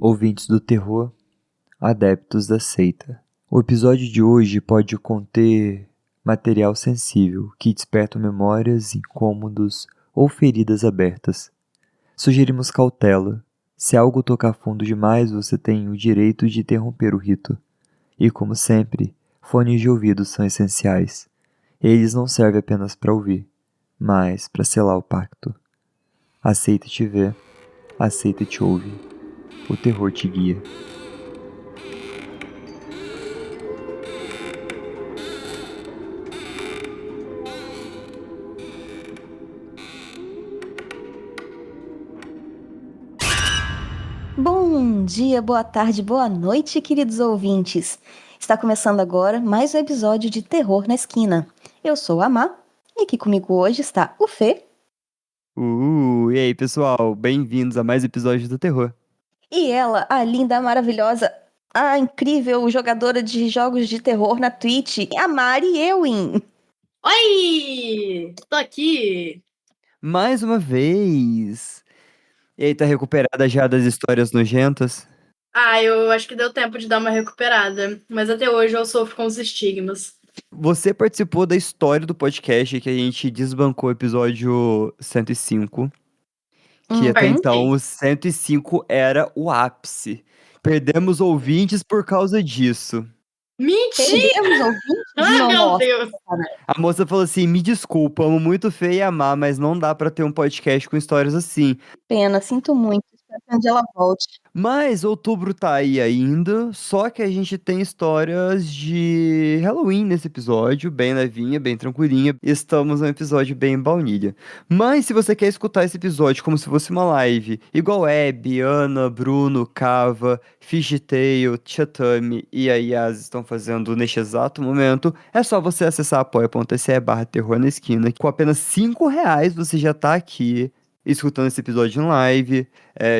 ouvintes do terror, adeptos da seita. O episódio de hoje pode conter material sensível que desperta memórias, incômodos ou feridas abertas. Sugerimos cautela. Se algo tocar fundo demais, você tem o direito de interromper o rito. E como sempre, fones de ouvido são essenciais. Eles não servem apenas para ouvir, mas para selar o pacto. Aceita te ver, aceita te ouvir. O terror te guia. Bom dia, boa tarde, boa noite, queridos ouvintes. Está começando agora mais um episódio de Terror na Esquina. Eu sou a Má e aqui comigo hoje está o Fê. E aí, pessoal, bem-vindos a mais episódios do terror. E ela, a linda, a maravilhosa, a incrível jogadora de jogos de terror na Twitch, a Mari Ewing. Oi! Tô aqui! Mais uma vez! E aí, tá recuperada já das histórias nojentas? Eu acho que deu tempo de dar uma recuperada, mas até hoje eu sofro com os estigmas. Você participou da história do podcast que a gente desbancou o episódio 105, que até então o 105 era o ápice. Perdemos ouvintes por causa disso. Mentira! Perdemos ouvintes? Ai, meu Nossa, Deus! A moça falou assim: me desculpa, amo muito Fê e amar, mas não dá pra ter um podcast com histórias assim. pena, sinto muito. Espero que um dia ela volte. Mas outubro tá aí ainda, só que a gente tem histórias de Halloween nesse episódio, bem levinha, bem tranquilinha. Estamos num episódio bem baunilha. Mas se você quer escutar esse episódio como se fosse uma live, igual Abby, Ana, Bruno, Cava, Fishtail, Chatami e a Yas estão fazendo neste exato momento, é só você acessar apoia.se/terror na esquina. Com apenas R$ 5 você já tá aqui escutando esse episódio em live.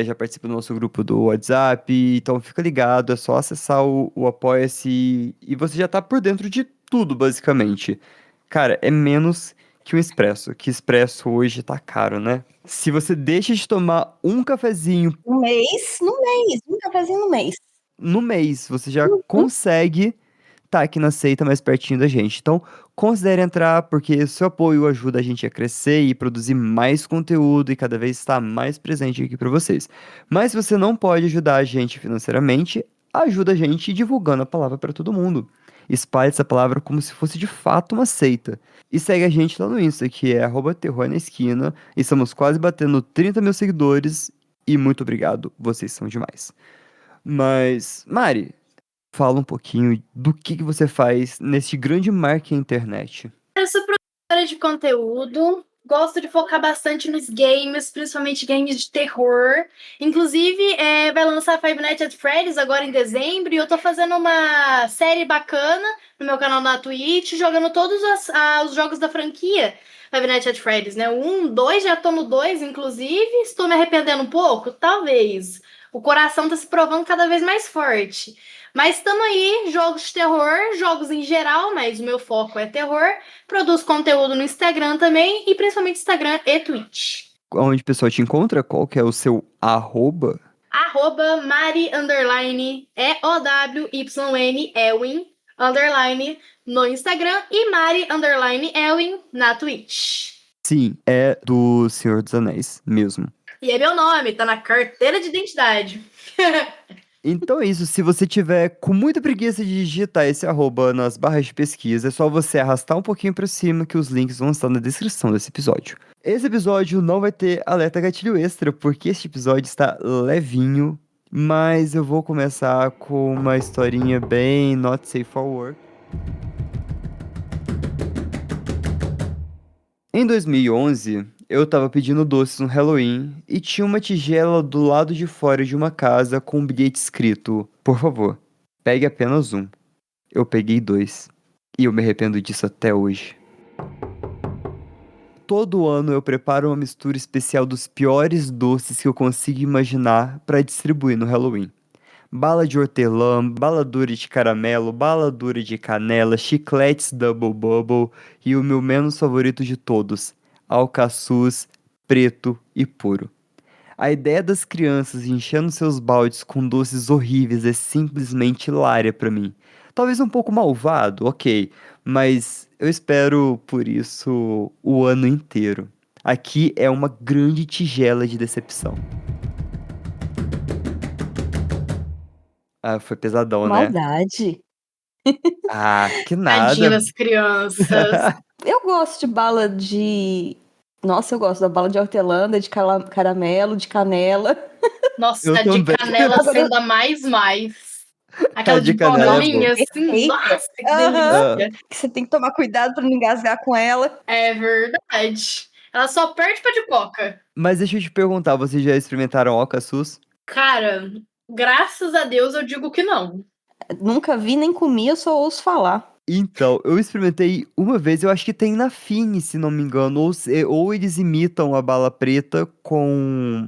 Já participa do nosso grupo do WhatsApp, então fica ligado, é só acessar o Apoia-se e você já tá por dentro de tudo, basicamente. Cara, é menos que um expresso, que expresso hoje tá caro, né? Se você deixa de tomar um cafezinho No mês, um cafezinho no mês. no mês, você já Uhum. consegue tá aqui na seita mais pertinho da gente. Então, considere entrar, porque seu apoio ajuda a gente a crescer e produzir mais conteúdo e cada vez estar mais presente aqui para vocês. Mas se você não pode ajudar a gente financeiramente, ajuda a gente divulgando a palavra para todo mundo. Espalhe essa palavra como se fosse de fato uma seita. E segue a gente lá no Insta, que é @terror na esquina. Estamos quase batendo 30 mil seguidores. E muito obrigado, vocês são demais. Mas, Mari, fala um pouquinho do que você faz nesse grande mar que é a internet. Eu sou produtora de conteúdo, gosto de focar bastante nos games, principalmente games de terror. Inclusive, vai lançar Five Nights at Freddy's agora em dezembro e eu tô fazendo uma série bacana no meu canal na Twitch, jogando todos os jogos da franquia Five Nights at Freddy's, né? O 1, 2, já tô no 2, inclusive. Estou me arrependendo um pouco? Talvez. O coração tá se provando cada vez mais forte. Mas estamos aí, jogos de terror, jogos em geral, mas o meu foco é terror. Produzo conteúdo no Instagram também, e principalmente Instagram e Twitch. Onde o pessoal te encontra? Qual que é o seu arroba? @Mari, EOWYN, Ewin, underline, no Instagram, e Mari, Ewin, na Twitch. Sim, é do Senhor dos Anéis mesmo. E é meu nome, tá na carteira de identidade. Então é isso, se você tiver com muita preguiça de digitar esse arroba nas barras de pesquisa, é só você arrastar um pouquinho pra cima que os links vão estar na descrição desse episódio. Esse episódio não vai ter alerta gatilho extra, porque este episódio está levinho, mas eu vou começar com uma historinha bem not safe for work. Em 2011, eu tava pedindo doces no Halloween e tinha uma tigela do lado de fora de uma casa com um bilhete escrito: por favor, pegue apenas um. Eu peguei 2 e eu me arrependo disso até hoje. Todo ano eu preparo uma mistura especial dos piores doces que eu consigo imaginar para distribuir no Halloween. Bala de hortelã, bala dura de caramelo, bala dura de canela, chicletes Double Bubble e o meu menos favorito de todos, alcaçuz preto e puro. A ideia das crianças enchendo seus baldes com doces horríveis é simplesmente hilária pra mim. Talvez um pouco malvado, ok, mas eu espero por isso o ano inteiro. Aqui é uma grande tigela de decepção. Ah, foi pesadão, né? Maldade. Ah, que Tadinho nada. das crianças. Eu gosto de bala de. Nossa, eu gosto da bala de hortelã, de caramelo, de canela. Eu Nossa, de também. canela Agora, sendo a mais. A Aquela de de canela é nossa, bom. bolinha, assim, perfeita. nossa, que Aham. Ah, delícia. Que você tem que tomar cuidado pra não engasgar com ela. É verdade. Ela só perde pra de coca. mas deixa eu te perguntar, vocês já experimentaram Alcaçuz? Cara, graças a Deus eu digo que não. Nunca vi nem comi, eu só ouço falar. Então, eu experimentei uma vez, eu acho que tem na Fini, se não me engano, ou eles imitam a bala preta com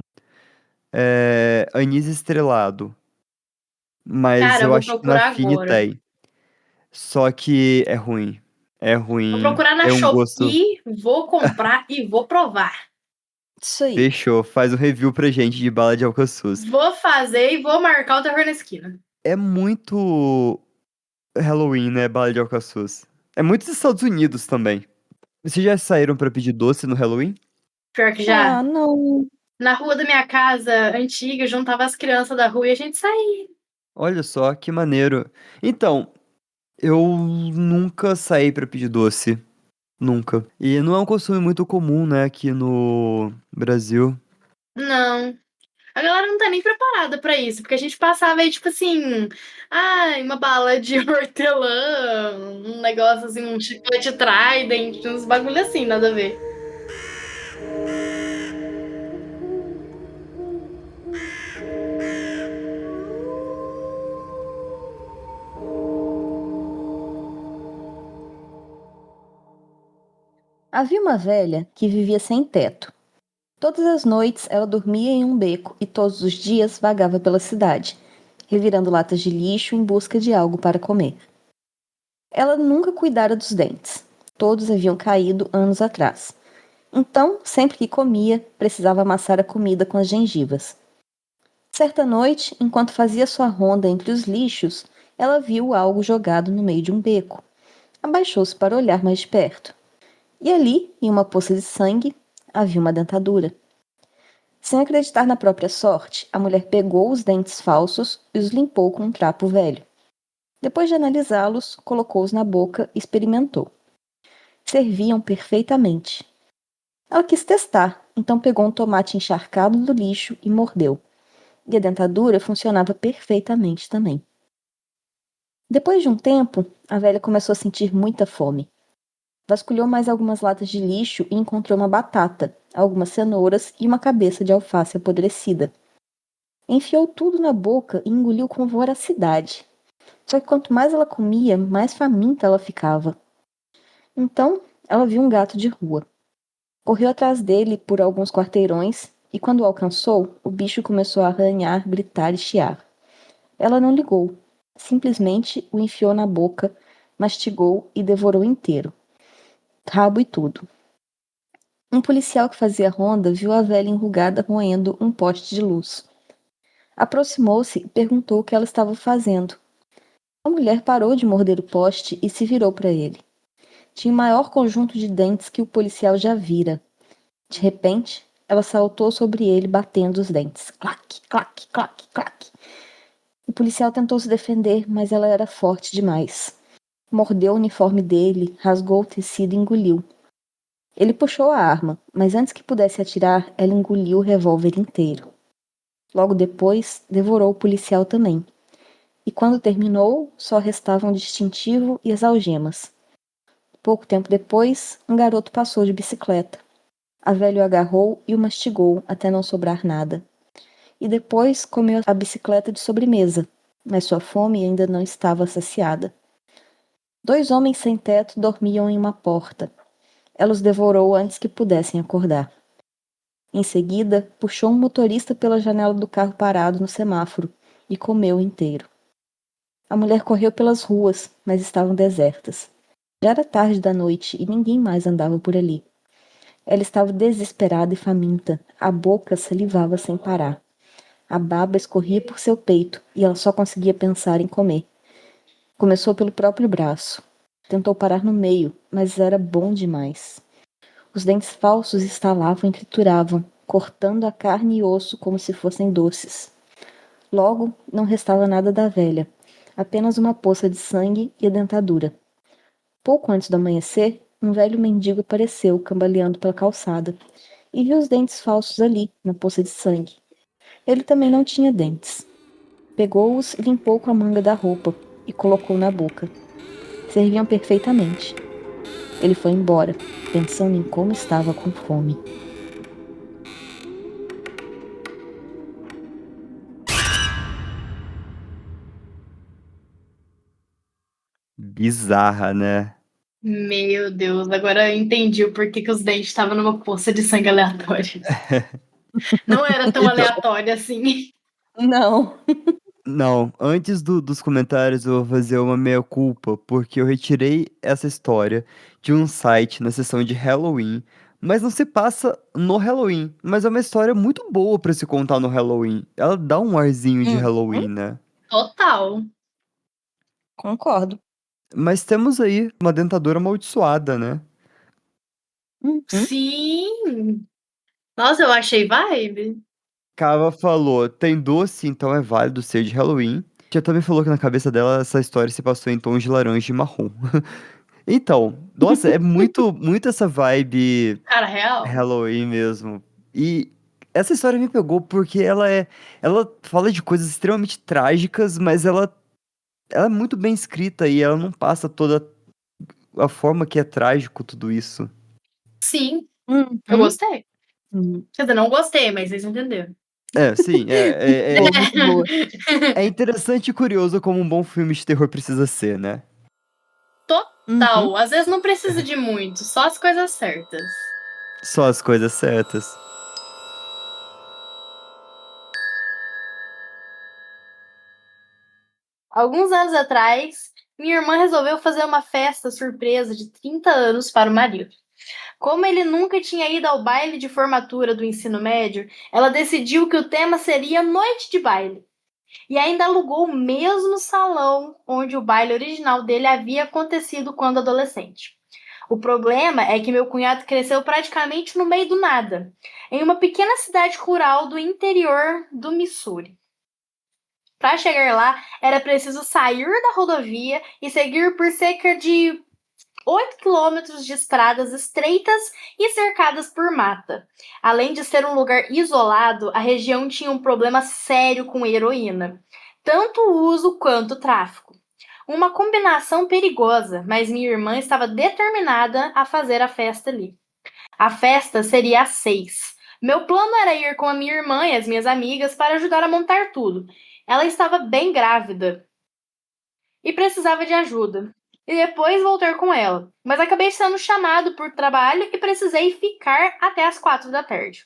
anis estrelado, mas Cara, eu eu vou acho que na procurar Fini agora. tem. Só que é Vou ruim, procurar na é um gosto. Shopee, vou comprar e vou provar. Isso aí. Fechou, faz um review pra gente de bala de Alcaçuz. Vou fazer e vou marcar o terror na esquina. É muito Halloween, né, bala de Alcaçuz. É muito dos Estados Unidos também. Vocês já saíram pra pedir doce no Halloween? Pior que já. Ah, não. Na rua da minha casa antiga, juntava as crianças da rua e a gente saía. Olha só, que maneiro. Então, eu nunca saí pra pedir doce. Nunca. E não é um costume muito comum, né, aqui no Brasil. Não. A galera não tá nem preparada pra isso, porque a gente passava aí, tipo assim, uma bala de hortelã, um negócio assim, um chiclete Trident, uns bagulho assim, nada a ver. Havia uma velha que vivia sem teto. Todas as noites ela dormia em um beco e todos os dias vagava pela cidade, revirando latas de lixo em busca de algo para comer. Ela nunca cuidara dos dentes. Todos haviam caído anos atrás. Então, sempre que comia, precisava amassar a comida com as gengivas. Certa noite, enquanto fazia sua ronda entre os lixos, ela viu algo jogado no meio de um beco. Abaixou-se para olhar mais de perto. E ali, em uma poça de sangue, havia uma dentadura. Sem acreditar na própria sorte, a mulher pegou os dentes falsos e os limpou com um trapo velho. Depois de analisá-los, colocou-os na boca e experimentou. Serviam perfeitamente. Ela quis testar, então pegou um tomate encharcado do lixo e mordeu. E a dentadura funcionava perfeitamente também. Depois de um tempo, a velha começou a sentir muita fome. Vasculhou mais algumas latas de lixo e encontrou uma batata, algumas cenouras e uma cabeça de alface apodrecida. Enfiou tudo na boca e engoliu com voracidade. Só que quanto mais ela comia, mais faminta ela ficava. Então, ela viu um gato de rua. Correu atrás dele por alguns quarteirões e, quando o alcançou, o bicho começou a arranhar, gritar e chiar. Ela não ligou. Simplesmente o enfiou na boca, mastigou e devorou inteiro. Rabo e tudo. Um policial que fazia ronda viu a velha enrugada roendo um poste de luz. Aproximou-se e perguntou o que ela estava fazendo. A mulher parou de morder o poste e se virou para ele. Tinha o maior conjunto de dentes que o policial já vira. De repente, ela saltou sobre ele, batendo os dentes. Clac, clac, clac, clac. O policial tentou se defender, mas ela era forte demais. Mordeu o uniforme dele, rasgou o tecido e engoliu. Ele puxou a arma, mas antes que pudesse atirar, ela engoliu o revólver inteiro. Logo depois, devorou o policial também. E quando terminou, só restavam o distintivo e as algemas. Pouco tempo depois, um garoto passou de bicicleta. A velha o agarrou e o mastigou até não sobrar nada. E depois comeu a bicicleta de sobremesa, mas sua fome ainda não estava saciada. 2 homens sem teto dormiam em uma porta. Ela os devorou antes que pudessem acordar. Em seguida, puxou um motorista pela janela do carro parado no semáforo e comeu inteiro. A mulher correu pelas ruas, mas estavam desertas. Já era tarde da noite e ninguém mais andava por ali. Ela estava desesperada e faminta. A boca salivava sem parar. A baba escorria por seu peito e ela só conseguia pensar em comer. Começou pelo próprio braço. Tentou parar no meio, mas era bom demais. Os dentes falsos estalavam e trituravam, cortando a carne e osso como se fossem doces. Logo, não restava nada da velha, apenas uma poça de sangue e a dentadura. Pouco antes do amanhecer, um velho mendigo apareceu, cambaleando pela calçada, e viu os dentes falsos ali, na poça de sangue. Ele também não tinha dentes. Pegou-os e limpou com a manga da roupa e colocou na boca. Serviam perfeitamente. Ele foi embora, pensando em como estava com fome. Bizarra, né? Meu Deus, agora eu entendi o porquê que os dentes estavam numa poça de sangue aleatória. Não era tão Então, aleatório assim. Não. não, antes dos comentários eu vou fazer uma meia-culpa, porque eu retirei essa história de um site na seção de Halloween, mas não se passa no Halloween, mas é uma história muito boa pra se contar no Halloween. Ela dá um arzinho de Halloween, né? Total. Concordo. Mas temos aí uma dentadura amaldiçoada, né? Sim. Nossa, eu achei vibe. Cava falou, tem doce, então é válido ser de Halloween. Já também falou que na cabeça dela essa história se passou em tons de laranja e marrom. Então, nossa, é muito, muito essa vibe Cara, real. Halloween mesmo. E essa história me pegou porque ela fala de coisas extremamente trágicas, mas ela é muito bem escrita e ela não passa toda a forma que é trágico tudo isso. Sim, Uhum. eu gostei. Uhum. Quer dizer, não gostei, mas vocês entenderam. É, sim, Boa, muito boa. é interessante e curioso como um bom filme de terror precisa ser, né? Uhum. Total. Às vezes não precisa de muito, só as coisas certas. Só as coisas certas. Alguns anos atrás, minha irmã resolveu fazer uma festa surpresa de 30 anos para o marido. Como ele nunca tinha ido ao baile de formatura do ensino médio, ela decidiu que o tema seria noite de baile. E ainda alugou o mesmo salão onde o baile original dele havia acontecido quando adolescente. O problema é que meu cunhado cresceu praticamente no meio do nada, em uma pequena cidade rural do interior do Missouri. Para chegar lá, era preciso sair da rodovia e seguir por cerca de 8 quilômetros de estradas estreitas e cercadas por mata. Além de ser um lugar isolado, a região tinha um problema sério com heroína, tanto o uso quanto o tráfico. Uma combinação perigosa, mas minha irmã estava determinada a fazer a festa ali. A festa seria às 6. Meu plano era ir com a minha irmã e as minhas amigas para ajudar a montar tudo. Ela estava bem grávida e precisava de ajuda. E depois voltar com ela. Mas acabei sendo chamado por trabalho e precisei ficar até as 4 da tarde.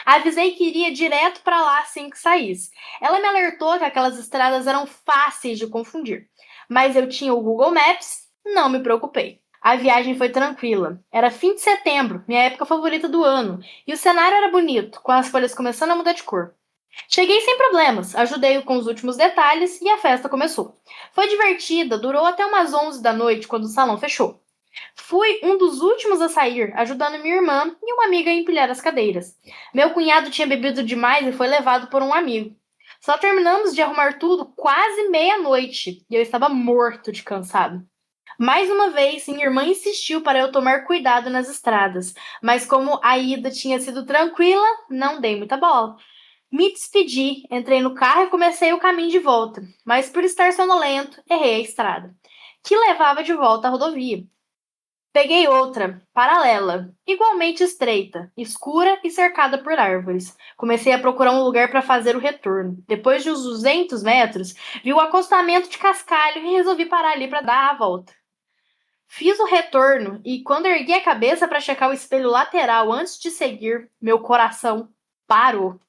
Avisei que iria direto para lá assim que saísse. Ela me alertou que aquelas estradas eram fáceis de confundir. Mas eu tinha o Google Maps, não me preocupei. A viagem foi tranquila. Era fim de setembro, minha época favorita do ano, e o cenário era bonito, com as folhas começando a mudar de cor. Cheguei sem problemas, ajudei-o com os últimos detalhes e a festa começou. Foi divertida, durou até umas 11 da noite, quando o salão fechou. Fui um dos últimos a sair, ajudando minha irmã e uma amiga a empilhar as cadeiras. Meu cunhado tinha bebido demais e foi levado por um amigo. Só terminamos de arrumar tudo quase meia-noite e eu estava morto de cansado. Mais uma vez, minha irmã insistiu para eu tomar cuidado nas estradas, mas como a ida tinha sido tranquila, não dei muita bola. Me despedi, entrei no carro e comecei o caminho de volta, mas por estar sonolento, errei a estrada, que levava de volta à rodovia. Peguei outra, paralela, igualmente estreita, escura e cercada por árvores. Comecei a procurar um lugar para fazer o retorno. Depois de uns 200 metros, vi o acostamento de cascalho e resolvi parar ali para dar a volta. Fiz o retorno e, quando ergui a cabeça para checar o espelho lateral antes de seguir, meu coração parou.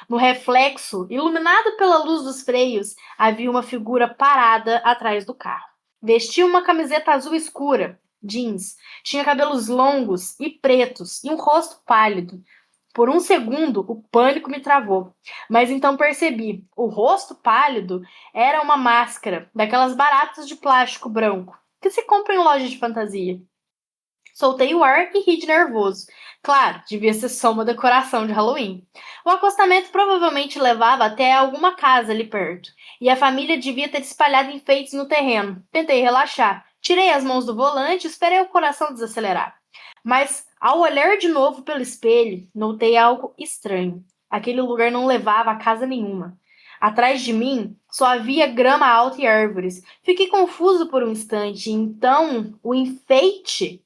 No reflexo, iluminado pela luz dos freios, havia uma figura parada atrás do carro. Vestia uma camiseta azul escura jeans, tinha cabelos longos e pretos e um rosto pálido. Por um segundo, o pânico me travou, mas então percebi: o rosto pálido era uma máscara, daquelas baratas de plástico branco, que se compra em loja de fantasia. Soltei o ar e ri de nervoso. Claro, devia ser só uma decoração de Halloween. O acostamento provavelmente levava até alguma casa ali perto, e a família devia ter espalhado enfeites no terreno. Tentei relaxar. Tirei as mãos do volante e esperei o coração desacelerar. Mas, ao olhar de novo pelo espelho, notei algo estranho. Aquele lugar não levava a casa nenhuma. Atrás de mim só havia grama alta e árvores. Fiquei confuso por um instante, então o enfeite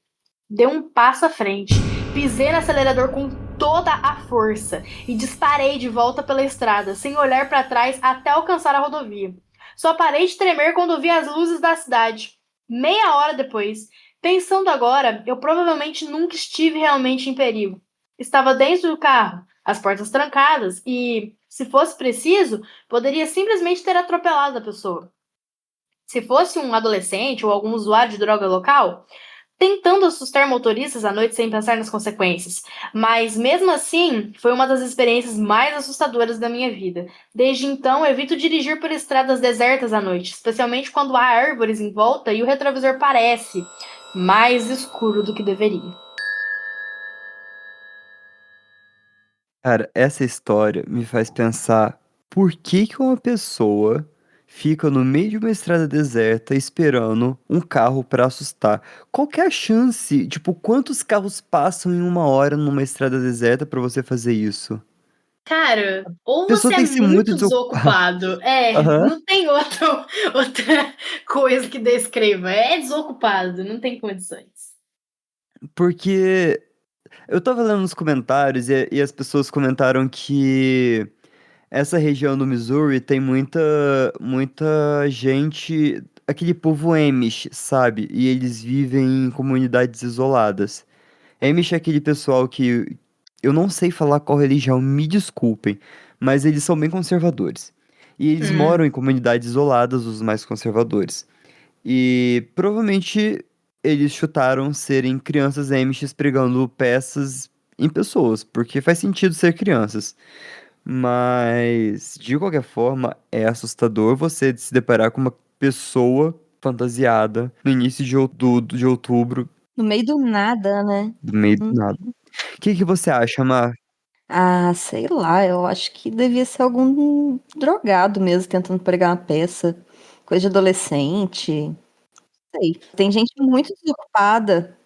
deu um passo à frente, pisei no acelerador com toda a força e disparei de volta pela estrada, sem olhar para trás até alcançar a rodovia. Só parei de tremer quando vi as luzes da cidade. Meia hora depois, pensando agora, eu provavelmente nunca estive realmente em perigo. Estava dentro do carro, as portas trancadas e, se fosse preciso, poderia simplesmente ter atropelado a pessoa. Se fosse um adolescente ou algum usuário de droga local, tentando assustar motoristas à noite sem pensar nas consequências. Mas, mesmo assim, foi uma das experiências mais assustadoras da minha vida. Desde então, evito dirigir por estradas desertas à noite, especialmente quando há árvores em volta e o retrovisor parece mais escuro do que deveria. Cara, essa história me faz pensar por que que uma pessoa fica no meio de uma estrada deserta esperando um carro pra assustar. Qual que é a chance? Tipo, quantos carros passam em uma hora numa estrada deserta pra você fazer isso? Cara, A ou pessoa você é tem que ser muito muito desocupada. desocupado, Aham. não tem outra coisa que descreva, é desocupado, não tem condições. Porque eu tava lendo nos comentários e as pessoas comentaram que essa região do Missouri tem muita gente, aquele povo Amish, sabe? E eles vivem em comunidades isoladas. Amish é aquele pessoal que eu não sei falar qual religião, me desculpem, mas eles são bem conservadores. E eles moram em comunidades isoladas, os mais conservadores. E provavelmente eles chutaram serem crianças Amish pregando peças em pessoas, porque faz sentido ser crianças. Mas, de qualquer forma, é assustador você se deparar com uma pessoa fantasiada no início de outubro, No meio do nada, né? do meio do Hum. nada. O que que você acha, Mar? Ah, sei lá, eu acho que devia ser algum drogado mesmo tentando pregar uma peça. Coisa de adolescente. Sei. Tem gente muito desocupada.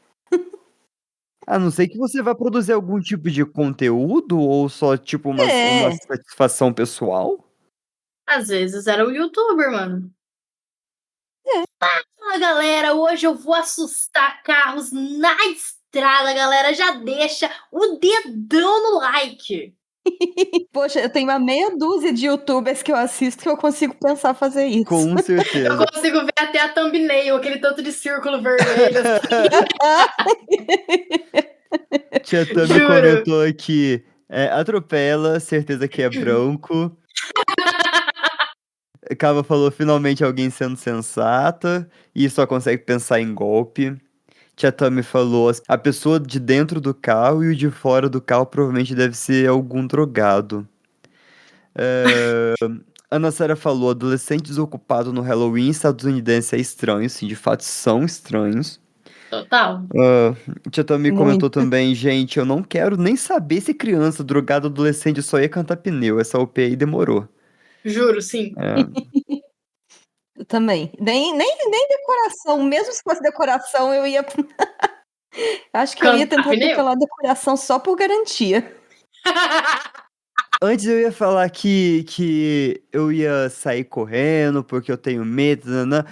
A não ser que você vá produzir algum tipo de conteúdo ou só, tipo, uma É. satisfação pessoal? Às vezes era o youtuber, mano. É. Fala, galera, hoje eu vou assustar carros na estrada, galera. Já deixa o dedão no like. Poxa, eu tenho uma meia dúzia de youtubers que eu assisto que eu consigo pensar fazer isso. Com Eu certeza. consigo ver até a thumbnail, aquele tanto de círculo vermelho. Tia Tami Juro. comentou aqui, atropela, certeza que é branco. Cava falou finalmente alguém sendo sensata e só consegue pensar em golpe. Tia Tami falou, a pessoa de dentro do carro e o de fora do carro provavelmente deve ser algum drogado. Ana Sara falou, adolescente desocupado no Halloween estadunidense é estranho, sim, de fato são estranhos. Total. Tia Tami comentou Muito. também, gente, eu não quero nem saber se criança, drogada, adolescente só ia cantar pneu, essa OP aí demorou. Juro, sim. Eu também. Nem decoração. Mesmo se fosse decoração, eu ia. Acho que eu ia Cantar tentar pneu? atropelar a decoração só por garantia. Antes eu ia falar que eu ia sair correndo porque eu tenho medo, nanã.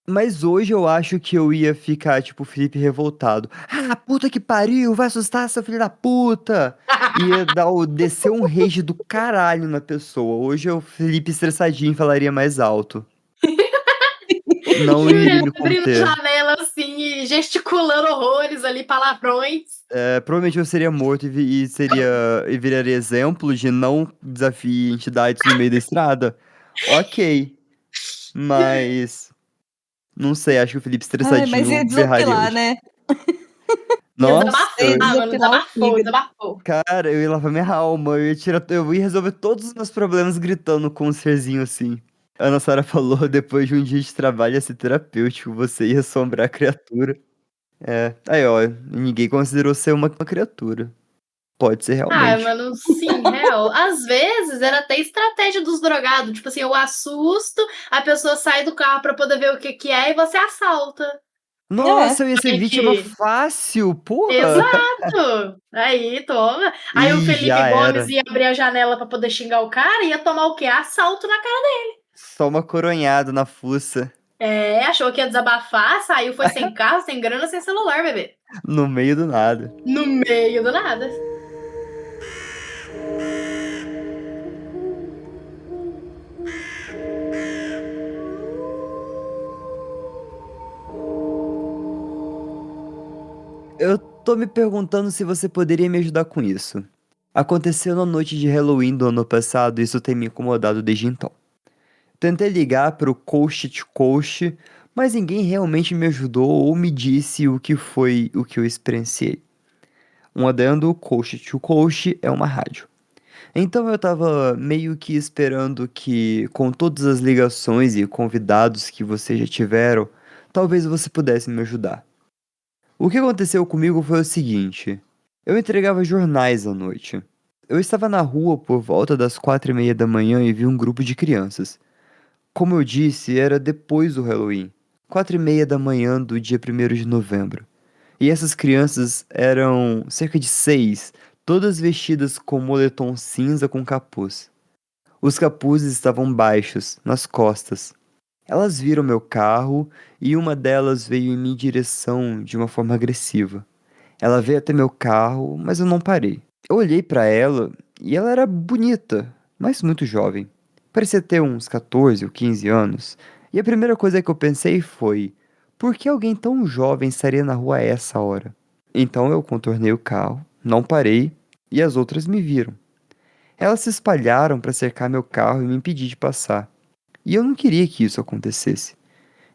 Mas hoje eu acho que eu ia ficar, tipo, Felipe revoltado. Ah, puta que pariu, vai assustar, seu filho da puta! Ia descer um rage do caralho na pessoa. Hoje eu, Felipe estressadinho, falaria mais alto. Não Juro, iria ele me abrindo conter. janela assim e gesticulando horrores ali, palavrões. Provavelmente eu seria morto e viraria exemplo de não desafie entidades no meio da estrada. Ok, mas Não sei, acho que o Felipe Ai, mas estressadinho ia berraria desopilar, hoje. né? Ia Nossa, Ia desabafar, mano. desopilar o Desabafou, fígado. desabafou. cara, eu ia lavar minha alma, eu ia resolver todos os meus problemas gritando com um serzinho assim. A Ana Sara falou, depois de um dia de trabalho ia ser terapêutico, você ia assombrar a criatura. É, aí ó, ninguém considerou ser uma criatura. Pode ser Ai, realmente. mano, sim, real. Às vezes era até estratégia dos drogados. Tipo assim, eu assusto, a pessoa sai do carro pra poder ver o que que é e você assalta. É. Nossa, eu ia ser Aí vítima que... fácil, porra! Exato! Aí, toma. Aí o E Felipe já Gomes era. ia abrir a janela pra poder xingar o cara e ia tomar o quê? Assalto na cara. Só uma coronhada na fuça, É, achou que ia desabafar, saiu, foi sem carro, sem grana, sem celular, bebê. no meio do nada. No meio do nada. Eu tô me perguntando se você poderia me ajudar com isso. Aconteceu na noite de Halloween do ano passado e isso tem me incomodado desde então. Tentei ligar pro Coast to Coast, mas ninguém realmente me ajudou ou me disse o que foi o que eu experienciei. Um adendo, Coast to Coast é uma rádio. Então eu tava meio que esperando que, com todas as ligações e convidados que vocês já tiveram, talvez você pudesse me ajudar. O que aconteceu comigo foi o seguinte: eu entregava jornais à noite. Eu estava na rua por volta das 4:30 da manhã e vi um grupo de crianças. Como eu disse, era depois do Halloween, 4:30 da manhã do dia 1º de novembro. E essas crianças eram cerca de seis, todas vestidas com moletom cinza com capuz. Os capuzes estavam baixos, nas costas. Elas viram meu carro e uma delas veio em minha direção de uma forma agressiva. Ela veio até meu carro, mas eu não parei. Eu olhei pra ela e ela era bonita, mas muito jovem. Parecia ter uns 14 ou 15 anos. E a primeira coisa que eu pensei foi: por que alguém tão jovem estaria na rua a essa hora? Então eu contornei o carro, não parei e as outras me viram. Elas se espalharam para cercar meu carro e me impedir de passar. E eu não queria que isso acontecesse.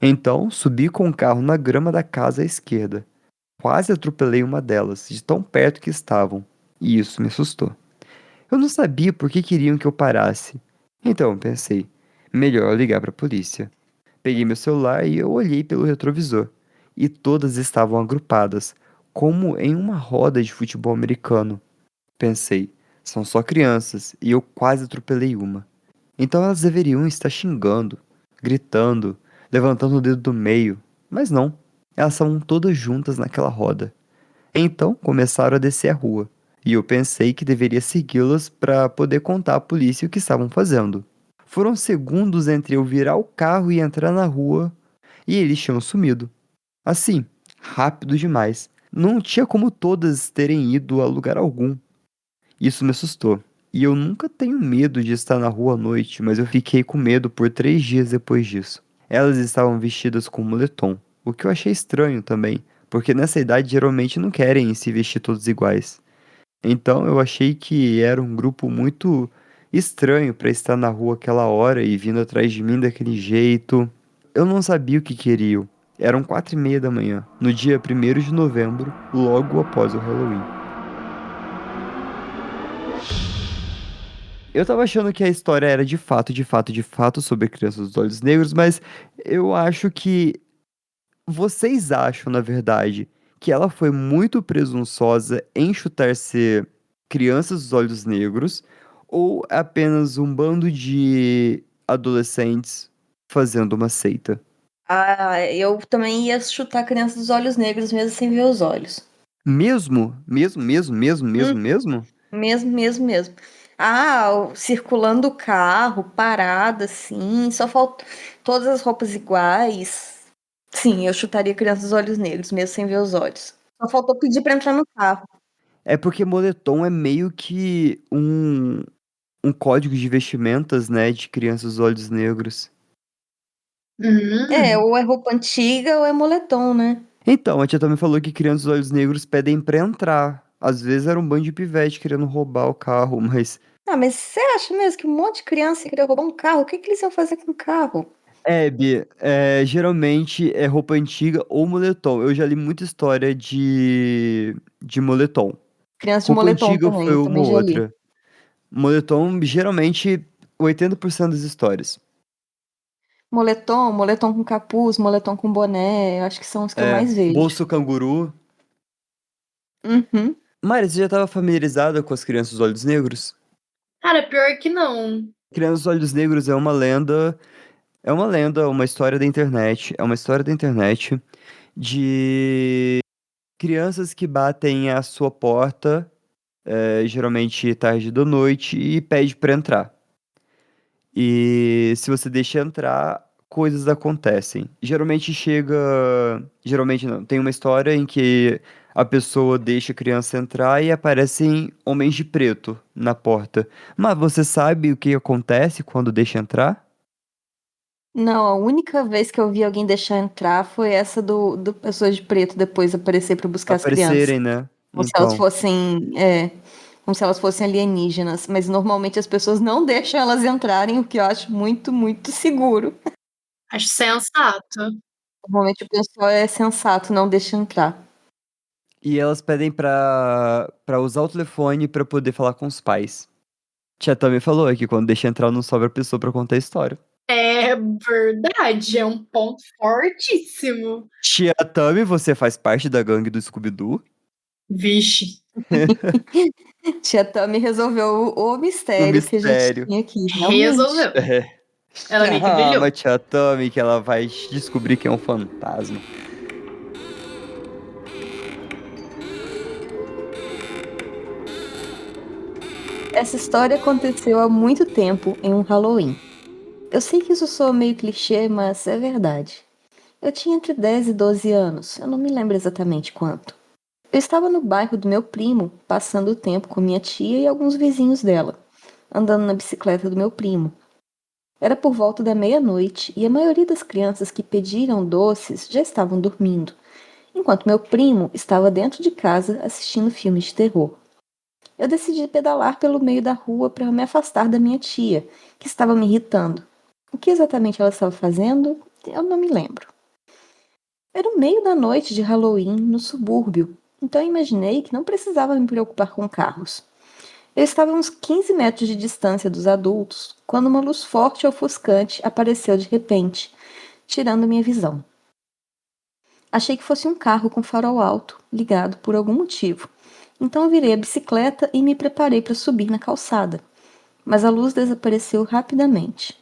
Então subi com o carro na grama da casa à esquerda. Quase atropelei uma delas, de tão perto que estavam, e isso me assustou. Eu não sabia por que queriam que eu parasse. Então eu pensei, melhor ligar para a polícia. Peguei meu celular e eu olhei pelo retrovisor, e todas estavam agrupadas, como em uma roda de futebol americano. Pensei, são só crianças, e eu quase atropelei uma. Então elas deveriam estar xingando, gritando, levantando o dedo do meio, mas não. Elas estavam todas juntas naquela roda. Então começaram a descer a rua, e eu pensei que deveria segui-las para poder contar à polícia o que estavam fazendo. Foram segundos entre eu virar o carro e entrar na rua, e eles tinham sumido. Assim, rápido demais. Não tinha como todas terem ido a lugar algum. Isso me assustou. E eu nunca tenho medo de estar na rua à noite, mas eu fiquei com medo por 3 dias depois disso. Elas estavam vestidas com moletom, o que eu achei estranho também, porque nessa idade geralmente não querem se vestir todos iguais. Então eu achei que era um grupo muito estranho para estar na rua aquela hora e vindo atrás de mim daquele jeito. Eu não sabia o que queriam. Eram 4:30 da manhã, no dia 1º de novembro, logo após o Halloween. Eu tava achando que a história era de fato, de fato, de fato sobre crianças dos olhos negros, mas eu acho que vocês acham, na verdade, que ela foi muito presunçosa em chutar ser crianças dos olhos negros ou apenas um bando de adolescentes fazendo uma seita? Ah, eu também ia chutar criança dos olhos negros, mesmo sem ver os olhos. Mesmo? Mesmo, mesmo, mesmo, Hum, mesmo, mesmo? mesmo, mesmo, mesmo. Ah, circulando o carro, parada, assim, só falta todas as roupas iguais. Sim, eu chutaria criança dos olhos negros, mesmo sem ver os olhos. Só faltou pedir pra entrar no carro. É porque moletom é meio que um código de vestimentas, né, de crianças dos olhos negros. É, Hum. ou é roupa antiga ou é moletom, né? Então, a tia também falou que crianças dos olhos negros pedem pra entrar. Às vezes era um bando de pivete querendo roubar o carro, mas Ah, mas você acha mesmo que um monte de criança ia querer roubar um carro? O que que eles iam fazer com o carro? Bi, geralmente é roupa antiga ou moletom. Eu já li muita história de moletom. Criança de Roupa moletom antiga também, foi eu uma também ou já li. outra. Moletom, geralmente, 80% das histórias. Moletom com capuz, moletom com boné, eu acho que são os que eu mais vejo. Bolso canguru. Uhum. Mari, você já estava familiarizada com as Crianças dos Olhos Negros? Cara, pior que não. Crianças dos Olhos Negros uma história da internet, é uma história da internet de crianças que batem à sua porta, geralmente tarde da noite, e pede pra entrar. E se você deixa entrar, coisas acontecem. Geralmente não, tem uma história em que a pessoa deixa a criança entrar e aparecem homens de preto na porta. Mas você sabe o que acontece quando deixa entrar? Não, a única vez que eu vi alguém deixar entrar foi essa do Pessoas de Preto depois aparecer pra buscar as crianças. Aparecerem, né? Como se elas Então. fossem, como se elas fossem alienígenas. Mas normalmente as pessoas não deixam elas entrarem, o que eu acho muito, muito seguro. Acho sensato. Normalmente o pessoal é sensato, não deixa entrar. E elas pedem pra usar o telefone pra poder falar com os pais. Tia também falou que quando deixa entrar não sobra pessoa pra contar a história. É verdade, é um ponto fortíssimo. Tia Tami, você faz parte da gangue do Scooby-Doo? Vixe. Tia Tami resolveu o O mistério que a gente mistério. tinha aqui, realmente. Resolveu. É. Ela meio que brilhou. Calma, tia Tami, que ela vai descobrir que é um fantasma. Essa história aconteceu há muito tempo em um Halloween. Eu sei que isso soa meio clichê, mas é verdade. Eu tinha entre 10 e 12 anos, eu não me lembro exatamente quanto. Eu estava no bairro do meu primo, passando o tempo com minha tia e alguns vizinhos dela, andando na bicicleta do meu primo. Era por volta da meia-noite e a maioria das crianças que pediram doces já estavam dormindo, enquanto meu primo estava dentro de casa assistindo filmes de terror. Eu decidi pedalar pelo meio da rua para me afastar da minha tia, que estava me irritando. O que exatamente ela estava fazendo, eu não me lembro. Era o meio da noite de Halloween no subúrbio, então eu imaginei que não precisava me preocupar com carros. Eu estava a uns 15 metros de distância dos adultos quando uma luz forte e ofuscante apareceu de repente, tirando minha visão. Achei que fosse um carro com farol alto, ligado por algum motivo. Então eu virei a bicicleta e me preparei para subir na calçada. Mas a luz desapareceu rapidamente.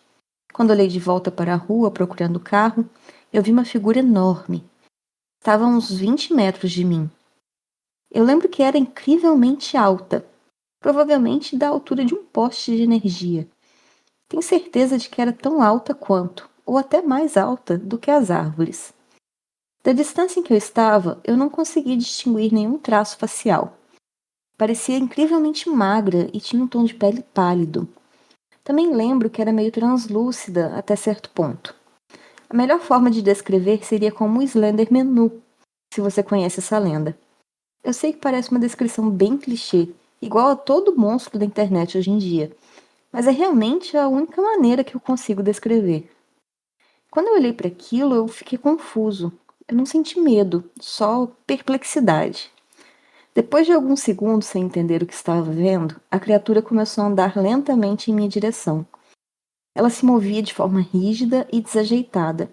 Quando olhei de volta para a rua procurando o carro, eu vi uma figura enorme. Estava a uns 20 metros de mim. Eu lembro que era incrivelmente alta, provavelmente da altura de um poste de energia. Tenho certeza de que era tão alta quanto, ou até mais alta, do que as árvores. Da distância em que eu estava, eu não conseguia distinguir nenhum traço facial. Parecia incrivelmente magra e tinha um tom de pele pálido. Também lembro que era meio translúcida até certo ponto. A melhor forma de descrever seria como o Slenderman nu, se você conhece essa lenda. Eu sei que parece uma descrição bem clichê, igual a todo monstro da internet hoje em dia, mas é realmente a única maneira que eu consigo descrever. Quando eu olhei para aquilo, eu fiquei confuso. Eu não senti medo, só perplexidade. Depois de alguns segundos sem entender o que estava vendo, a criatura começou a andar lentamente em minha direção. Ela se movia de forma rígida e desajeitada,